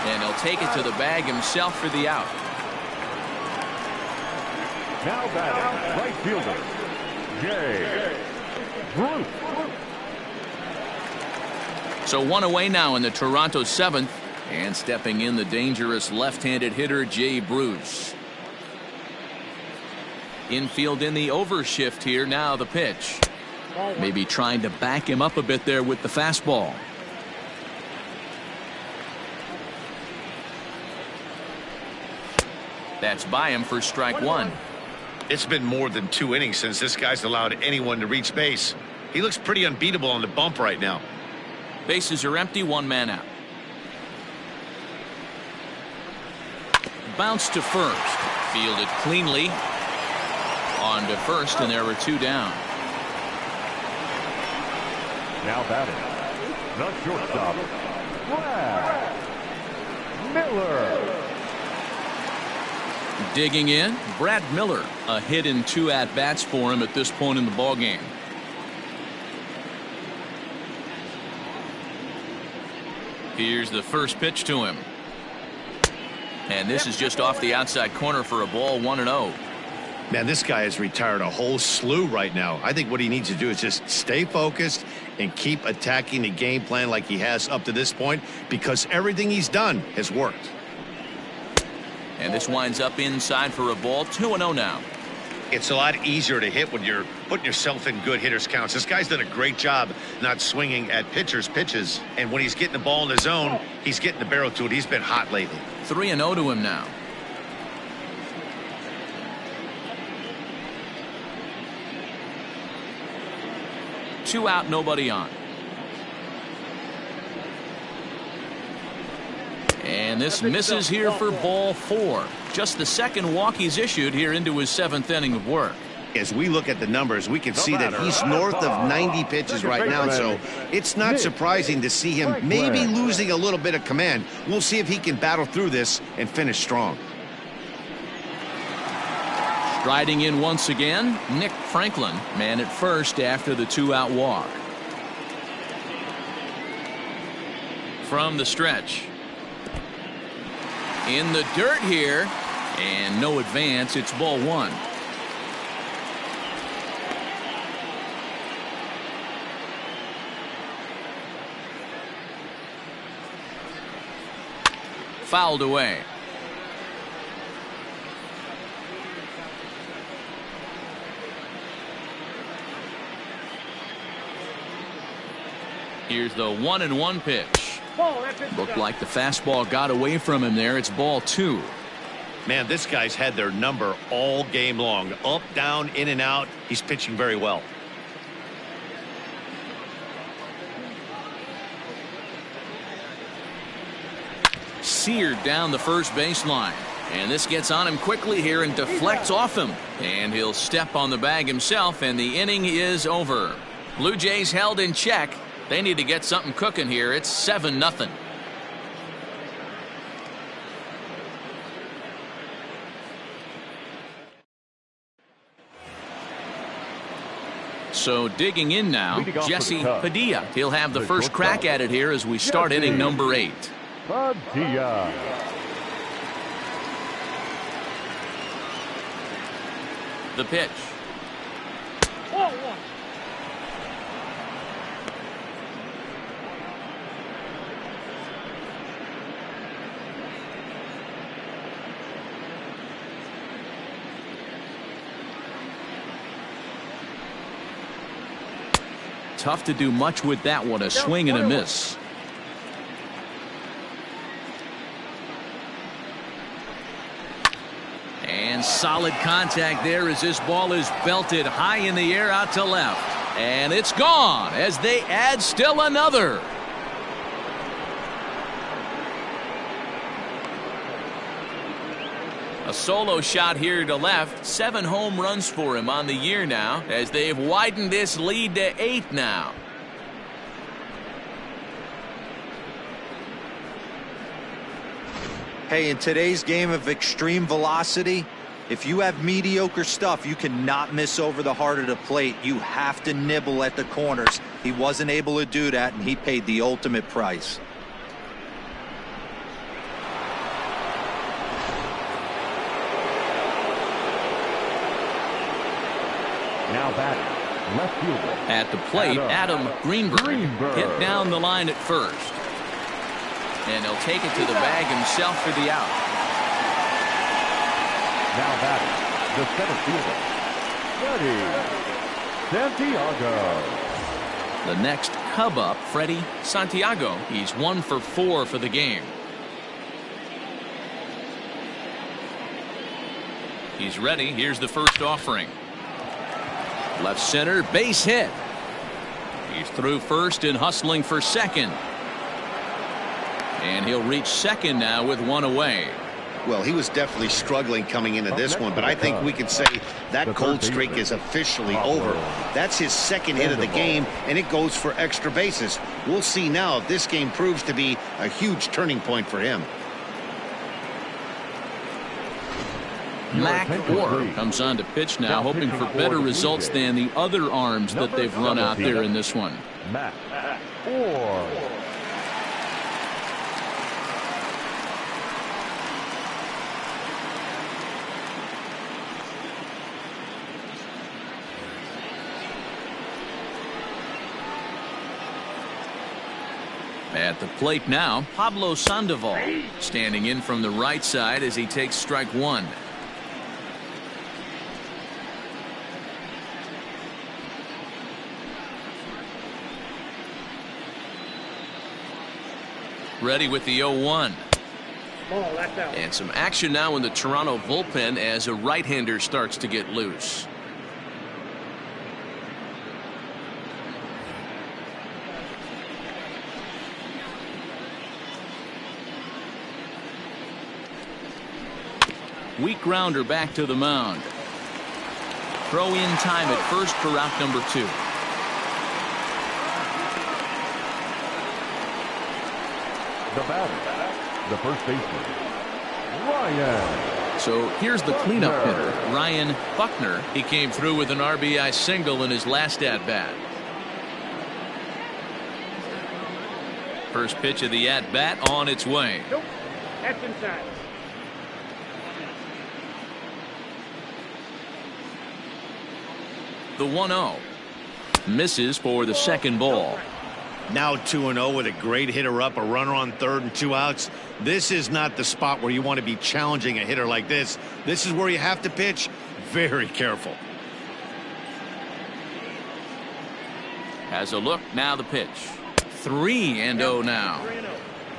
And he'll take it to the bag himself for the out. Now batting, right fielder, Jay Bruce. So 1 away now in the Toronto 7th. And stepping in the dangerous left-handed hitter Jay Bruce. Infield in the overshift here. Now the pitch. Maybe trying to back him up a bit there with the fastball. That's by him for strike 1. It's been more than 2 innings since this guy's allowed anyone to reach base. He looks pretty unbeatable on the bump right now. Bases are empty, 1 man out. Bounce to first. Fielded cleanly. On to first, and there were 2 down. Now batting, the shortstop, Brad Miller. Digging in, Brad Miller. A hit in 2 at-bats for him at this point in the ballgame. Here's the first pitch to him. And this is just off the outside corner for a ball, 1-0. Man, this guy has retired a whole slew right now. I think what he needs to do is just stay focused and keep attacking the game plan like he has up to this point, because everything he's done has worked. And this winds up inside for a ball. 2-0 now. It's a lot easier to hit when you're putting yourself in good hitters counts. This guy's done a great job not swinging at pitchers' pitches. And when he's getting the ball in the zone, he's getting the barrel to it. He's been hot lately. 3-0 to him now. Two out, nobody on. And this misses here for ball 4. Just the second walk he's issued here into his 7th inning of work. As we look at the numbers, we can see that he's north of 90 pitches right now, so it's not surprising to see him maybe losing a little bit of command. We'll see if he can battle through this and finish strong. Striding in once again, Nick Franklin, man at first after the 2-out walk. From the stretch. In the dirt here, and no advance. It's ball 1. Fouled away. Here's the 1-1 pitch. Looked like the fastball got away from him there. It's ball 2. Man, this guy's had their number all game long. Up, down, in and out. He's pitching very well. Seared down the first baseline. And this gets on him quickly here and deflects off him. And he'll step on the bag himself, and the inning is over. Blue Jays held in check. They need to get something cooking here. It's 7-0. So digging in now, Jesse Padilla. He'll have the first crack at it here as we start inning number 8. Padilla. The pitch. Tough to do much with that one. A swing and a miss. And solid contact there as this ball is belted high in the air out to left. And it's gone as they add still another. A solo shot here to left. 7 home runs for him on the year now as they've widened this lead to 8 now. Hey, in today's game of extreme velocity, if you have mediocre stuff, you cannot miss over the heart of the plate. You have to nibble at the corners. He wasn't able to do that, and he paid the ultimate price. Now batting, left fielder. At the plate, Adam Greenberg hit down the line at first. And he'll take it to the bag himself for the out. Now batting, the center fielder, Freddie Santiago. The next Cub up, Freddie Santiago. He's 1 for 4 for the game. He's ready. Here's the first offering. Left center, base hit. He's through first and hustling for second. And he'll reach second now with 1 away. Well, he was definitely struggling coming into this one, but I think we could say that cold streak is officially over. That's his second hit of the game, and it goes for extra bases. We'll see now if this game proves to be a huge turning point for him. Mac Orr comes on to pitch now, hoping for better results than the other arms that they've run out there in this one. Mac Orr. At the plate now, Pablo Sandoval standing in from the right side as he takes strike one. Ready with the 0-1. Ball, that's out. And some action now in the Toronto bullpen as a right-hander starts to get loose. Weak grounder back to the mound. Throw in time at first for route number 2. The batter, the first baseman, Ryan. So here's the cleanup hitter, Ryan Buckner. He came through with an RBI single in his last at-bat. First pitch of the at-bat on its way. Nope. That's inside. The 1-0. Misses for the second ball. Now 2-0 with a great hitter up, a runner on third and 2 outs. This is not the spot where you want to be challenging a hitter like this. This is where you have to pitch very careful. Has a look. Now the pitch. 3-0 now.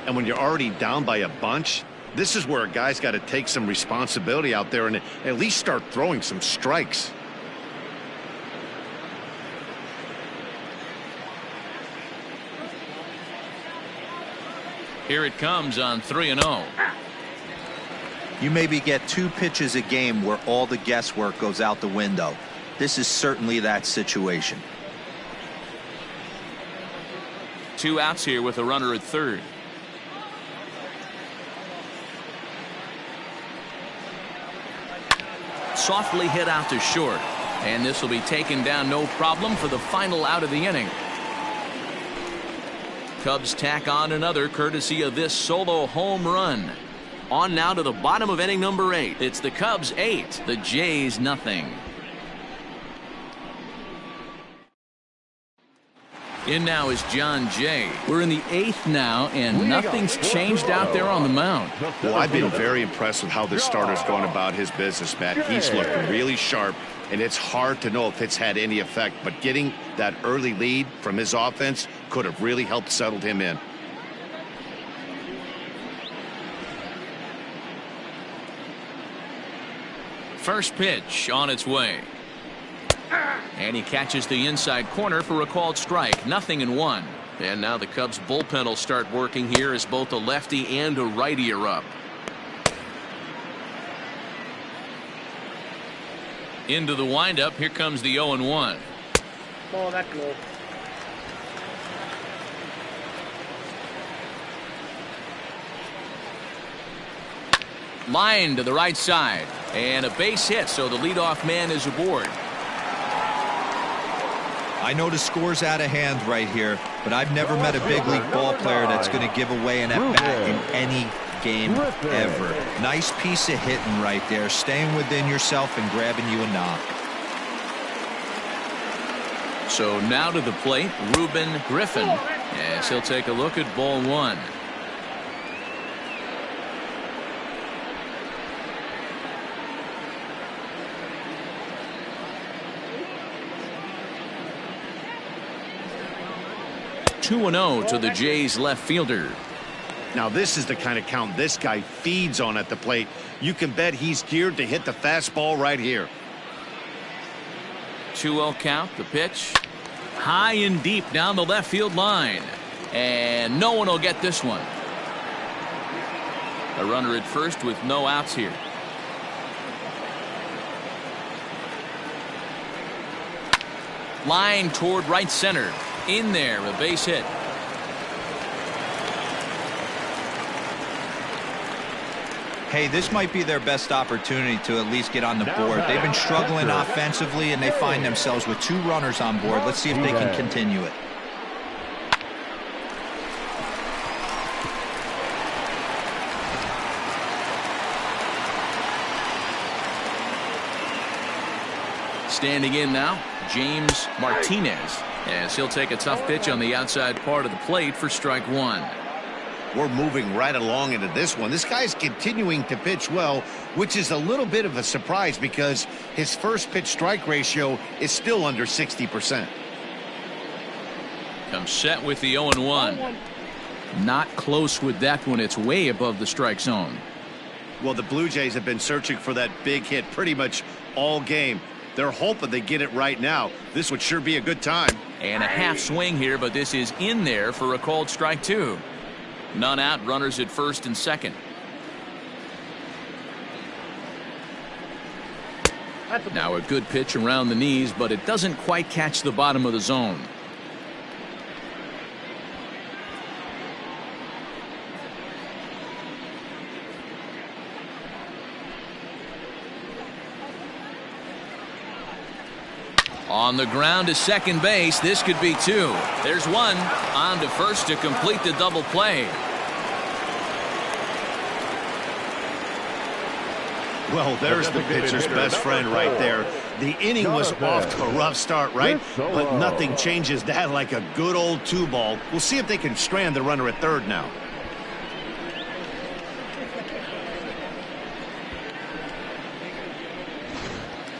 And when you're already down by a bunch, this is where a guy's got to take some responsibility out there and at least start throwing some strikes. Here it comes on 3-0. You maybe get 2 pitches a game where all the guesswork goes out the window. This is certainly that situation. 2 outs here with a runner at third. Softly hit out to short. And this will be taken down no problem for the final out of the inning. Cubs tack on another courtesy of this solo home run. On now to the bottom of inning number 8. It's the Cubs 8, the Jays nothing. In now is John Jay. We're in the 8th now, and nothing's changed out there on the mound. Well, I've been very impressed with how this starter's going about his business, Matt. He's looked really sharp, and it's hard to know if it's had any effect, but getting that early lead from his offense could have really helped settle him in. First pitch on its way. And he catches the inside corner for a called strike. 0-1. And now the Cubs bullpen will start working here as both a lefty and a righty are up. Into the windup. Here comes the 0-1. Ball, that's low. Line to the right side. And a base hit, so the leadoff man is aboard. I know the score's out of hand right here, but I've never met a big league ball player that's going to give away an at-bat in any game ever. Nice piece of hitting right there, staying within yourself and grabbing you a knock. So now to the plate, Ruben Griffin, as he'll take a look at ball 1. (2-0) to the Jays left fielder. Now this is the kind of count this guy feeds on at the plate. You can bet he's geared to hit the fastball right here. 2-0 count. The pitch high and deep down the left field line, and no one will get this one. A runner at first with no outs here. Line toward right center. In there, a base hit. Hey, this might be their best opportunity to at least get on the board. They've been struggling offensively, and they find themselves with 2 runners on board. Let's see if they can continue it. Standing in now, James Martinez, as he'll take a tough pitch on the outside part of the plate for strike one. We're moving right along into this one. This guy's continuing to pitch well, which is a little bit of a surprise because his first pitch strike ratio is still under 60%. Comes set with the 0-1. Not close with that one. It's way above the strike zone. Well, the Blue Jays have been searching for that big hit pretty much all game. They're hoping they get it right now. This would sure be a good time. And a half swing here, but this is in there for a called strike two. None out, runners at first and second. Now a good pitch around the knees, but it doesn't quite catch the bottom of the zone. On the ground to second base. This could be two. There's one. On to first to complete the double play. Well, there's the pitcher's best friend right there. The inning was off to a rough start, right? But nothing changes that like a good old two ball. We'll see if they can strand the runner at third now.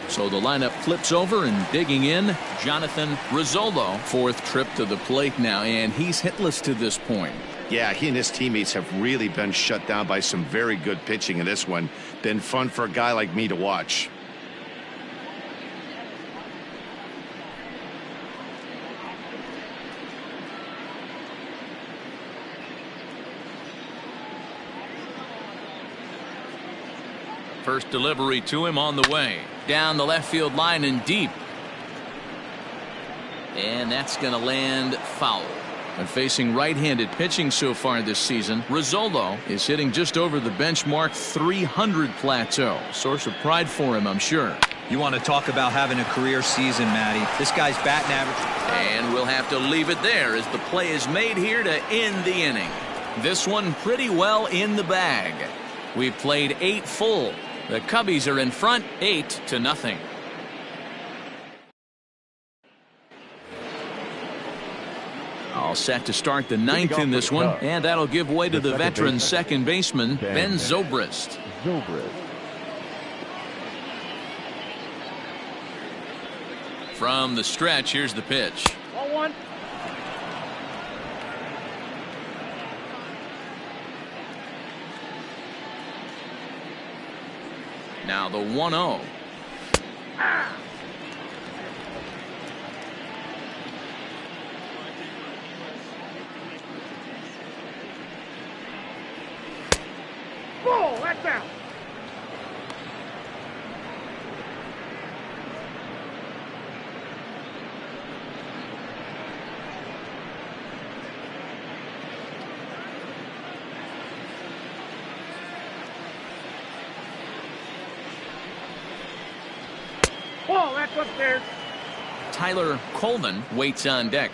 So the lineup flips over, and digging in, Jonathan Rizzolo. Fourth trip to the plate now, and he's hitless to this point. Yeah, he and his teammates have really been shut down by some very good pitching in this one. Been fun for a guy like me to watch. First delivery to him on the way. Down the left field line and deep. And that's going to land foul. And facing right-handed pitching so far this season, Rizzolo is hitting just over the benchmark 300 plateau. Source of pride for him, I'm sure. You want to talk about having a career season, Matty. This guy's batting average. And we'll have to leave it there as the play is made here to end the inning. This one pretty well in the bag. We've played 8 full. The Cubbies are in front 8-0. All set to start the 9th in this one, and that'll give way to the veteran second baseman, Ben Zobrist. From the stretch, here's the pitch. 0-1. Now the 1-0. Ball, that's out. Ball, that's upstairs. Tyler Coleman waits on deck.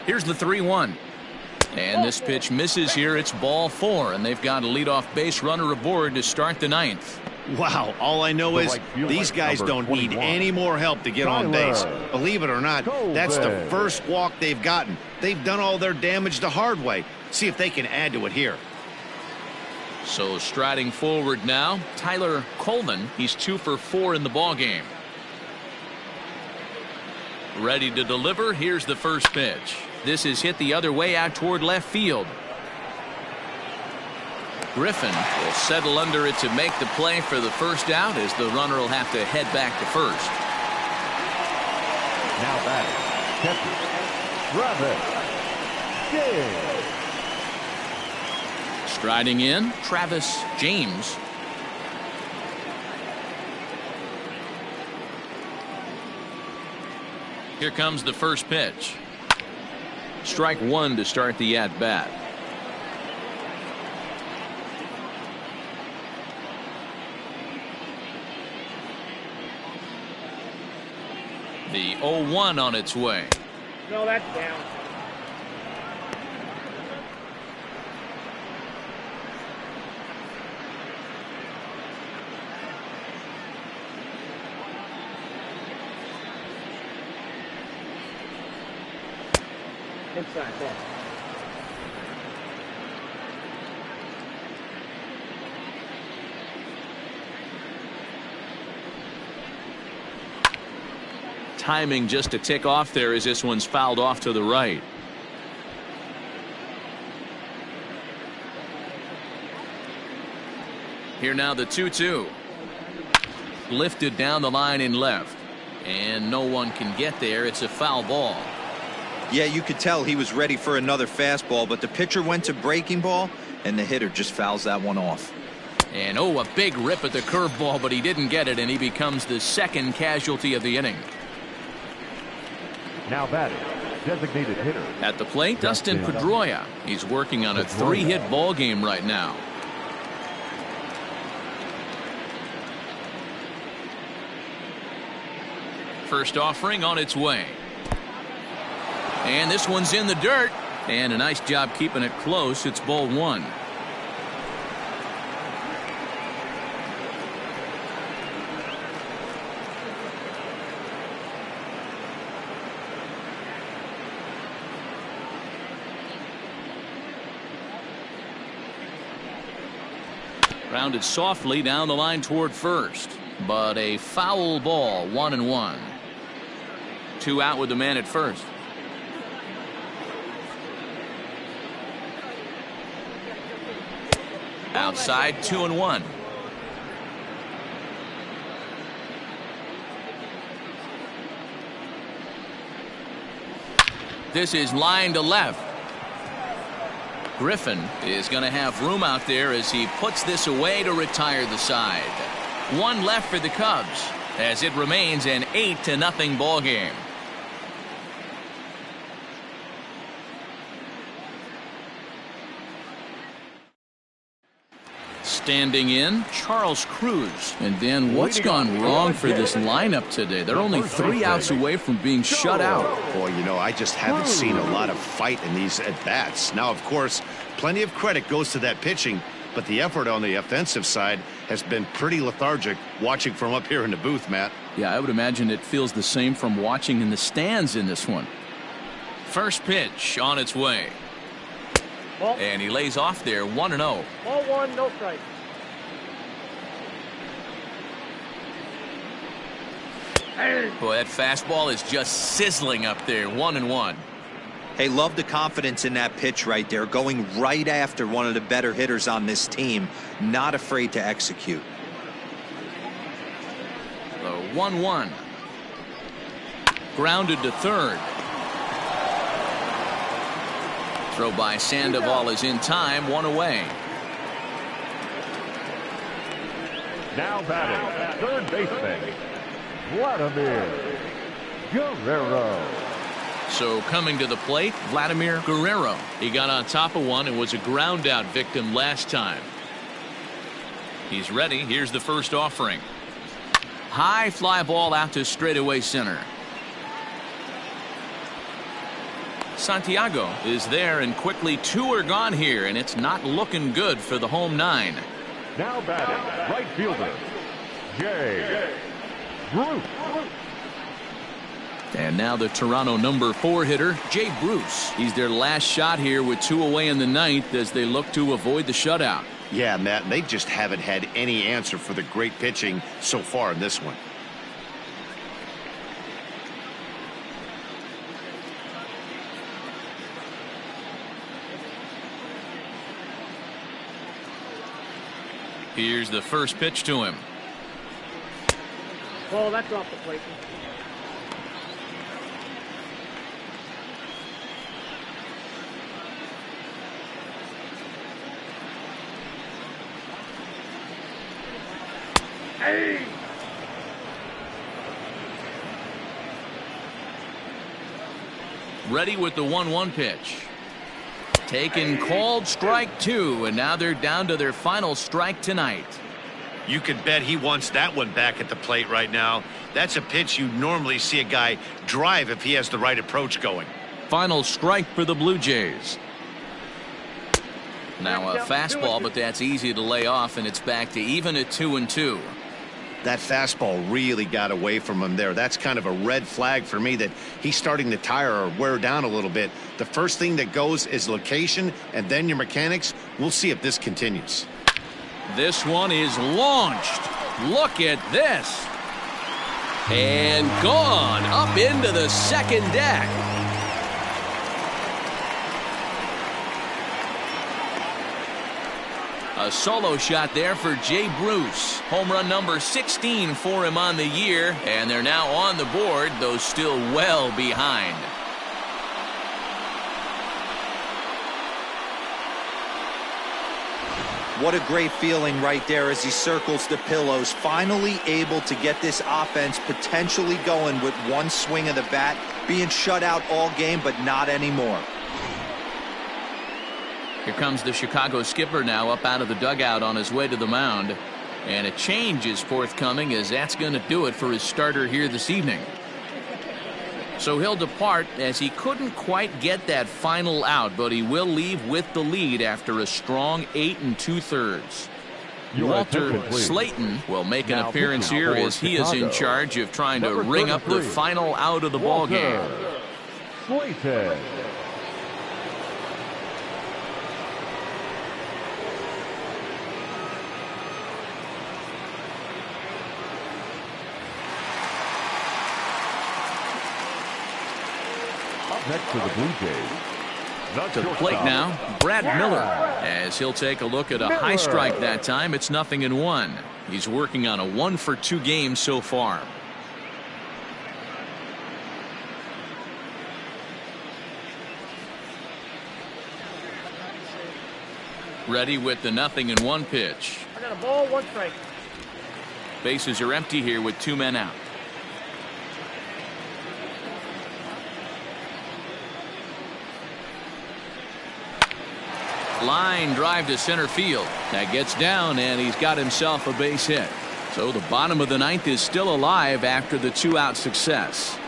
Here's the 3-1. And this pitch misses here. It's ball 4, and they've got a leadoff base runner aboard to start the 9th. Wow, all I know is these guys don't need any more help to get on base. Believe it or not, that's the first walk they've gotten. They've done all their damage the hard way. See if they can add to it here. So striding forward now, Tyler Coleman. He's 2 for 4 in the ballgame. Ready to deliver. Here's the first pitch. This is hit the other way out toward left field. Griffin will settle under it to make the play for the first out, as the runner will have to head back to first. Now batting, catcher, Travis James. Striding in, Travis James. Here comes the first pitch. Strike 1 to start the at-bat. The 0-1 on its way. No, that's down. Inside ball. Timing just a tick off there as this one's fouled off to the right. Here now the 2-2. Lifted down the line in left. And no one can get there. It's a foul ball. Yeah, you could tell he was ready for another fastball, but the pitcher went to breaking ball, and the hitter just fouls that one off. And a big rip at the curveball, but he didn't get it, and he becomes the second casualty of the inning. Now batting, designated hitter. At the plate, Dustin Pedroia. He's working on a 3-hit ball game right now. First offering on its way. And this one's in the dirt. And a nice job keeping it close. It's ball one. Rounded softly down the line toward first. But a foul ball, 1-1. 2 out with the man at first. Outside, 2-1. This is line to left. Griffin is going to have room out there as he puts this away to retire the side. One left for the Cubs as it remains an 8-0 ball game. Standing in, Charles Cruz. And Dan, what's gone wrong for this lineup today? They're only 3 outs away from being shut out. Boy, you know, I just haven't seen a lot of fight in these at-bats. Now, of course, plenty of credit goes to that pitching, but the effort on the offensive side has been pretty lethargic watching from up here in the booth, Matt. Yeah, I would imagine it feels the same from watching in the stands in this one. First pitch on its way. Ball. And he lays off there, 1-0. Ball one, no strike. Boy, that fastball is just sizzling up there, 1-1. Hey, love the confidence in that pitch right there, going right after one of the better hitters on this team, not afraid to execute. The 1-1. Grounded to third. Throw by Sandoval is in time, 1 away. Now batting, third baseman, Vladimir Guerrero. So coming to the plate, Vladimir Guerrero. He got on top of one and was a ground out victim last time. He's ready. Here's the first offering. High fly ball out to straightaway center. Santiago is there, and quickly 2 are gone here, and it's not looking good for the home 9. Now batting, right fielder, Jay Bruce. And now the Toronto number 4 hitter, Jay Bruce. He's their last shot here with 2 away in the 9th as they look to avoid the shutout. Yeah, Matt, they just haven't had any answer for the great pitching so far in this one. Here's the first pitch to him. Ball, that's off the plate. Hey! Ready with the 1-1 pitch. Taken, called strike 2, and now they're down to their final strike tonight. You can bet he wants that one back at the plate right now. That's a pitch you normally see a guy drive if he has the right approach going. Final strike for the Blue Jays. Now a fastball, but that's easy to lay off, and it's back to even at 2-2. That fastball really got away from him there. That's kind of a red flag for me that he's starting to tire or wear down a little bit. The first thing that goes is location and then your mechanics. We'll see if this continues. This one is launched. Look at this. And gone up into the second deck. A solo shot there for Jay Bruce. Home run number 16 for him on the year, and they're now on the board, though still well behind. What a great feeling right there as he circles the pillows, finally able to get this offense potentially going with one swing of the bat, being shut out all game, but not anymore. Here comes the Chicago skipper now up out of the dugout on his way to the mound. And a change is forthcoming, as that's going to do it for his starter here this evening. So he'll depart as he couldn't quite get that final out, but he will leave with the lead after a strong 8 2/3. Walter Slayton will make an appearance here as he is in charge of trying to ring up the final out of the ball game. Slayton. Next to the Blue Jays. To the plate now, Brad Miller, as he'll take a look at a high strike that time. It's 0-1. He's working on a 1-for-2 game so far. Ready with the 0-1 pitch. I got a ball, 1 strike. Bases are empty here with 2 men out. Line drive to center field. That gets down, and he's got himself a base hit. So the bottom of the 9th is still alive after the 2-out success.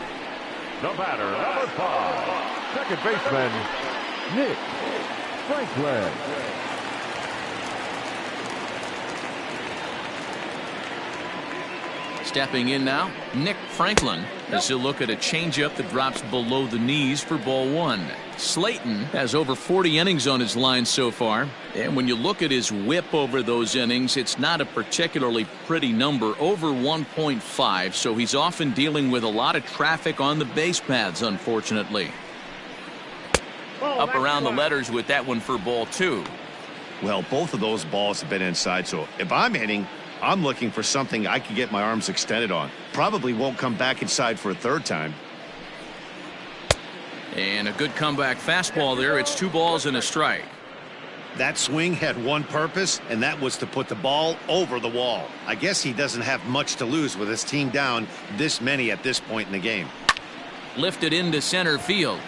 The batter, number 5, second baseman, Nick Franklin. Stepping in now, Nick Franklin, as he'll look at a changeup that drops below the knees for ball 1. Slayton has over 40 innings on his line so far, and when you look at his whip over those innings, it's not a particularly pretty number, over 1.5, so he's often dealing with a lot of traffic on the base paths, unfortunately. Up around the letters with that one for ball 2. Well, both of those balls have been inside, so if I'm hitting, I'm looking for something I can get my arms extended on. Probably won't come back inside for a third time. And a good comeback fastball there. It's 2 balls and a strike. That swing had one purpose, and that was to put the ball over the wall. I guess he doesn't have much to lose with his team down this many at this point in the game. Lifted into center field.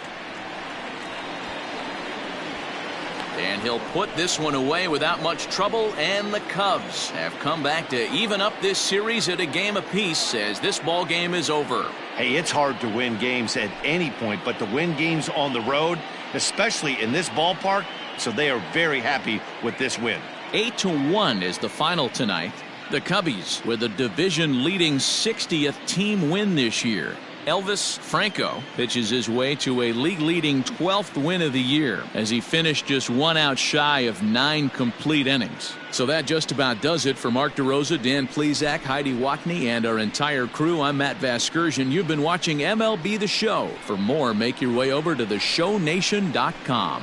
And he'll put this one away without much trouble, and the Cubs have come back to even up this series at a game apiece as this ball game is over. Hey, it's hard to win games at any point, but to win games on the road, especially in this ballpark, so they are very happy with this win. 8-1 is the final tonight. The Cubbies with a division-leading 60th team win this year. Elvis Franco pitches his way to a league-leading 12th win of the year as he finished just 1 out shy of 9 complete innings. So that just about does it for Mark DeRosa, Dan Plesac, Heidi Watney, and our entire crew. I'm Matt Vasgersian. You've been watching MLB The Show. For more, make your way over to theshownation.com.